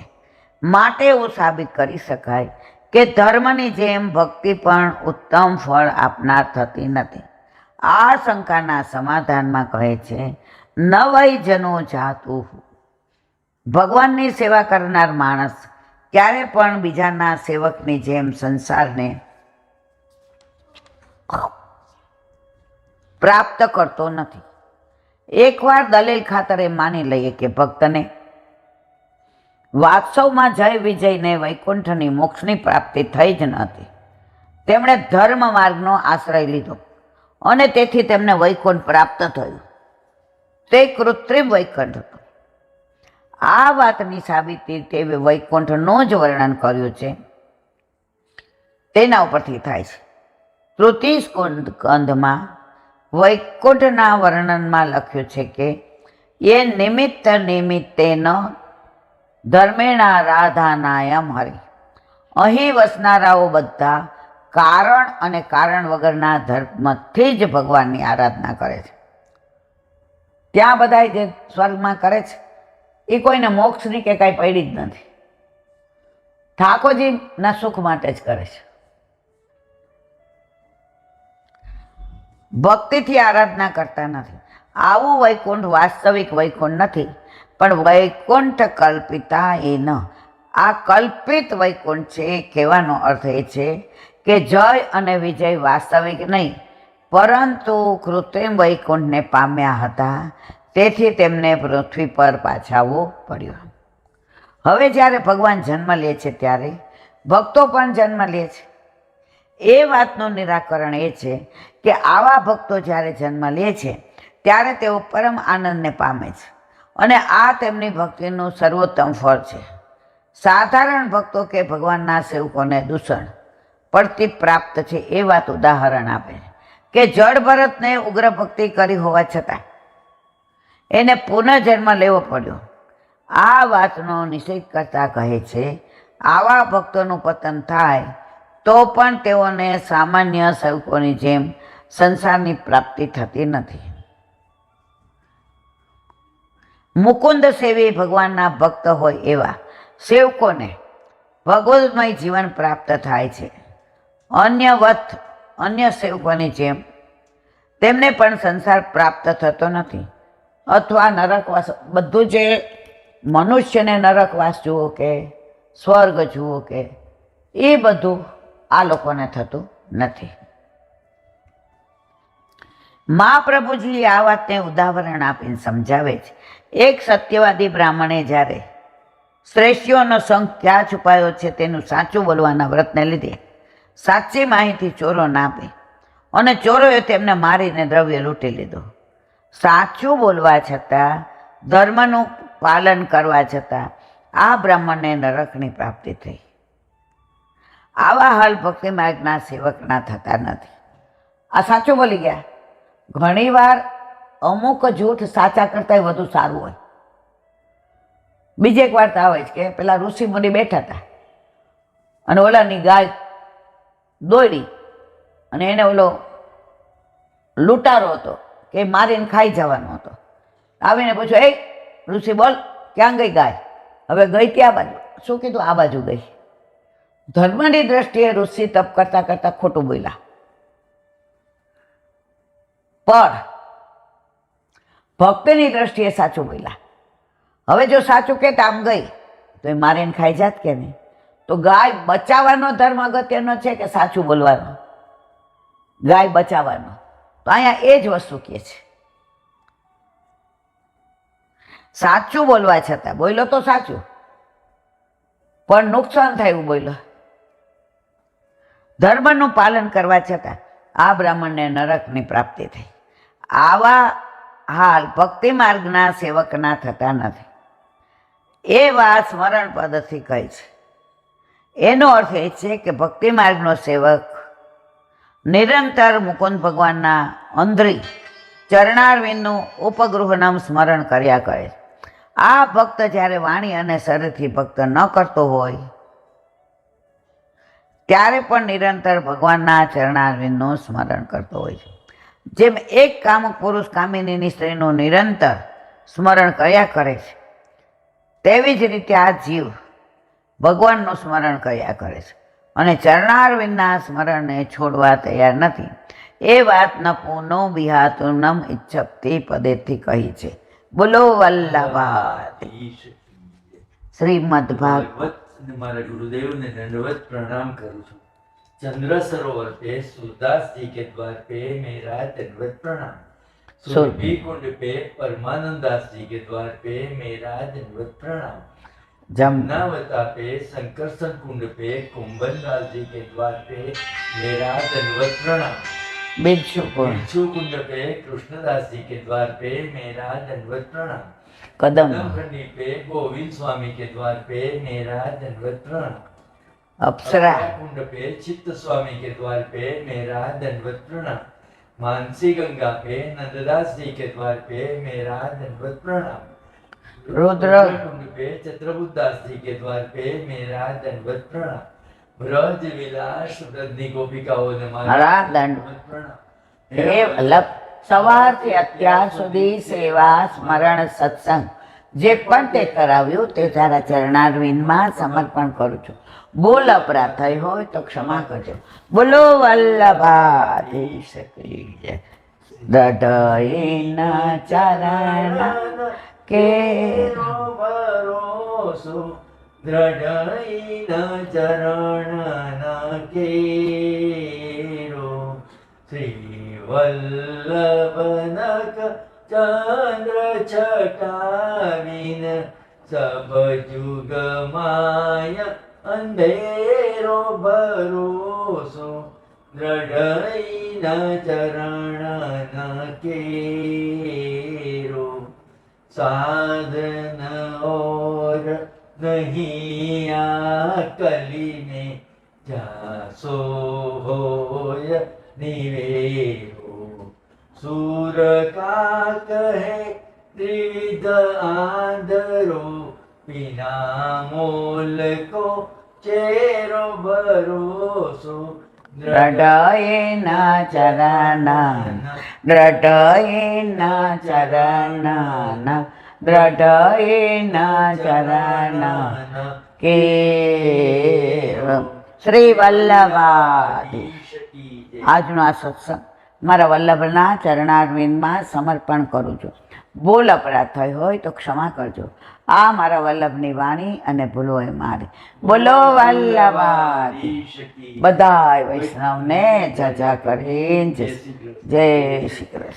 માટે એવું સાબિત કરી શકાય કે ધર્મની જેમ ભક્તિ પણ ઉત્તમ ફળ આપનાર થતી નથી. આ શંકાના સમાધાનમાં કહે છે, નવય જનો જાતુ. ભગવાનની સેવા કરનાર માણસ ક્યારે પણ બીજાના સેવકની જેમ સંસારને પ્રાપ્ત કરતો નથી. એકવાર દલીલ ખાતરે માની લઈએ કે ભક્તને વાત્સવમાં જય વિજયને વૈકુંઠની મોક્ષની પ્રાપ્તિ થઈ જ નથી, તેમણે ધર્મ માર્ગનો આશ્રય લીધો અને તેથી તેમને વૈકુંઠ પ્રાપ્ત થયું. તે કૃત્રિમ વૈકુંઠ હતું. આ વાતની સાબિતી તે વૈકુંઠનું જ વર્ણન કર્યું છે તેના ઉપરથી થાય છે. શ્રુતિ સ્કંદમાં વૈકુંઠના વર્ણનમાં લખ્યું છે કે એ નિમિત્ત નિમિત્તેન ધર્મેણા રાધાનાયમ હરિ. અહીં વસનારાઓ બધા કારણ અને કારણ વગરના ધર્મથી જ ભગવાનની આરાધના કરે છે. ત્યાં બધા જે સ્વર્ગમાં કરે છે એ કોઈને મોક્ષની કે કાંઈ પડી જ નથી. ઠાકોરજીના સુખ માટે જ કરે છે. ભક્તિથી આરાધના કરતા નથી. આવું વૈકુંઠ વાસ્તવિક વૈકુંઠ નથી, પણ વૈકુંઠ કલ્પિતા એ ન. આ કલ્પિત વૈકુંઠ છે. કહેવાનો અર્થ એ છે કે જય અને વિજય વાસ્તવિક નહીં, પરંતુ કૃત્રિમ વૈકુંઠને પામ્યા હતા. તેથી તેમને પૃથ્વી પર પાછા આવવું પડ્યું. હવે જ્યારે ભગવાન જન્મ લે છે ત્યારે ભક્તો પણ જન્મ લે છે. એ વાતનું નિરાકરણ એ છે કે આવા ભક્તો જ્યારે જન્મ લે છે ત્યારે તેઓ પરમ આનંદને પામે છે અને આ તેમની ભક્તિનું સર્વોત્તમ ફળ છે. સાધારણ ભક્તો કે ભગવાનના સેવકોને દૂષણ પડતી પ્રાપ્ત છે એ વાત ઉદાહરણ આપે છે કે જડ ભરતને ઉગ્ર ભક્તિ કરી હોવા છતાં એને પુનઃજન્મ લેવો પડ્યો. આ વાતનો નિષેધ કરતા કહે છે આવા ભક્તોનું પતન થાય તો પણ તેઓને સામાન્ય સેવકોની જેમ સંસારની પ્રાપ્તિ થતી નથી. મુકુંદ સેવી ભગવાનના ભક્ત હોય એવા સેવકોને ભગવદમય જીવન પ્રાપ્ત થાય છે. અન્ય સેવકોની જેમ તેમને પણ સંસાર પ્રાપ્ત થતો નથી અથવા નરકવાસ. બધું જે મનુષ્યને નરકવાસ જુઓ કે સ્વર્ગ જુઓ કે એ બધું આ લોકોને થતું નથી. મહાપ્રભુજી આ વાતને ઉદાહરણ આપીને સમજાવે છે. એક સત્યવાદી બ્રાહ્મણે જ્યારે શ્રેષ્ઠીઓનો સંઘ ક્યાં છુપાયો છે તેનું સાચું બોલવાના વ્રતને લીધે સાચી માહિતી ચોરોને આપી અને ચોરોએ તેમને મારીને દ્રવ્ય લૂંટી લીધું. સાચું બોલવા છતાં, ધર્મનું પાલન કરવા છતાં આ બ્રાહ્મણને નરકની પ્રાપ્તિ થઈ. આવા હાલ ભક્તિ માર્ગના સેવકના થતા નથી. આ સાચું બોલી ગયા. ઘણીવાર અમુક જૂઠ સાચા કરતાં વધુ સારું હોય. બીજી એક વાર્તા આવે છે કે પેલા ઋષિ મુનિ બેઠા હતા અને ઓલાની ગાય દોડી અને એને ઓલો લૂંટારો હતો કે મારીને ખાઈ જવાનો હતો. આવીને પૂછ્યું, એ ઋષિ બોલ, ક્યાં ગઈ ગાય? હવે ગઈ ત્યાં બાજુ. શું કીધું? આ બાજુ ગઈ. ધર્મની દ્રષ્ટિએ ઋષિ તપ કરતા કરતા ખોટું બોલ્યા, પણ ભક્તિની દ્રષ્ટિએ સાચું બોલ્યા. હવે જો સાચું કે આમ ગઈ તો એ મારીને ખાઈ જાત કે નહીં? તો ગાય બચાવવાનો ધર્મ અગત્યનો છે કે સાચું બોલવાનો? ગાય બચાવવાનો. તો અહીંયા એ જ વસ્તુ કહે છે. સાચું બોલવા છતાં બોલો તો સાચું, પણ નુકસાન થાય એવું બોલો. ધર્મનું પાલન કરવા છતાં આ બ્રાહ્મણને નરકની પ્રાપ્તિ થઈ. આવા હાલ ભક્તિ માર્ગના સેવકના થતા નથી. એ વાત સ્મરણ પદથી કહે છે. એનો અર્થ એ છે કે ભક્તિ માર્ગનો સેવક નિરંતર મુકુંદ ભગવાનના અંધરી ચરણારવિંદનું ઉપગૃહનામ સ્મરણ કર્યા કરે. આ ભક્ત જ્યારે વાણી અને શરીરથી ભક્ત ન કરતો હોય ત્યારે પણ નિરંતર ભગવાનના ચરણારવિંદનું સ્મરણ કરતો હોય છે. જેમ એક કામક પુરુષ કામિનીની સ્ત્રીનું નિરંતર સ્મરણ કર્યા કરે છે, તેવી જ રીતે આ જીવ ભગવાનનું સ્મરણ કર્યા કરે છે અને ચરણારવિંદના સ્મરણને છોડવા તૈયાર નથી. એ વાત ન પૂનો વિહાતુનમ ઇચ્છપ્તિ પદેથી કહી છે. બોલો વલ્લભાધીશ શ્રીમદ ભાગવત. મારા ગુરુદેવને દંડવત प्रणाम करूँ છું. चंद्र सरोवर पे सूरदास जी के द्वार पे मेरा दंडवत प्रणाम. सूरभी कुंड पे परमानंद दास जी के द्वार पे मेरा दंडवत प्रणाम. जमुनावता पे संकर्षण कुंड पे कुंभनलाल जी के द्वार पे मेरा दंडवत प्रणाम। बिच्छू कुंड बिच्छू कुंड पे कृष्णदास जी के द्वार पे मेरा दंडवत प्रणाम। कदम खंडी पे गोविंद स्वामी के द्वार पे मेरा दंडवत प्रणाम। अप्सरा कुंड पे चित्त स्वामी के द्वार पे मेरा दंडवत प्रणाम। मानसी गंगा पे नंददास जी के द्वार पे मेरा दंडवत प्रणाम। रुद्र कुंड पे चित्रबुद्धास जी के द्वार पे मेरा दंडवत प्रणाम। ब्रज विलास ब्रजनी गोपिकाओं ने મારા दंडवत प्रणाम। હે વલ્લભ સવારથી અત્યાર સુધી સેવા સ્મરણ સત્સંગ જે પણ તે કરાવ્યું તે તારા ચરણારવિંદમાં સમર્પણ કરું છું. બોલ અપરાધ થઈ હોય તો ક્ષમા કરજો. બોલો વલ્લભાધીશ કી જય. હૃદયના ચરણ કે ભરોસો દ્રઢઈના ચરણના કેરો શ્રી વલ્લભનક ચંદ્ર છટાવીન સબ જુગ માય અંધેરો ભરોસો દ્રઢઈના ચરણના કેરો साधन और नहीं कली में जासो होय निवेरो सूर का कहे त्रिविध आदरो बिना मोल को चेरो भरोसो દ્રઢયના ચરણા દ્રઢયના ચરણા દ્રઢયના ચરણા કે શ્રી વલ્લભાધીશ. આજનો આ સત્સંગ મારા વલ્લભના ચરણારવિંદમાં સમર્પણ કરું છું. બોલ અપરાધ થઈ હોય તો ક્ષમા કરજો. આ મારા વલ્લભની વાણી અને ભૂલો એ મારી. બોલો વલ્લભાધીશ. બધાય વૈષ્ણવને જજા કરીને જય શ્રી કૃષ્ણ.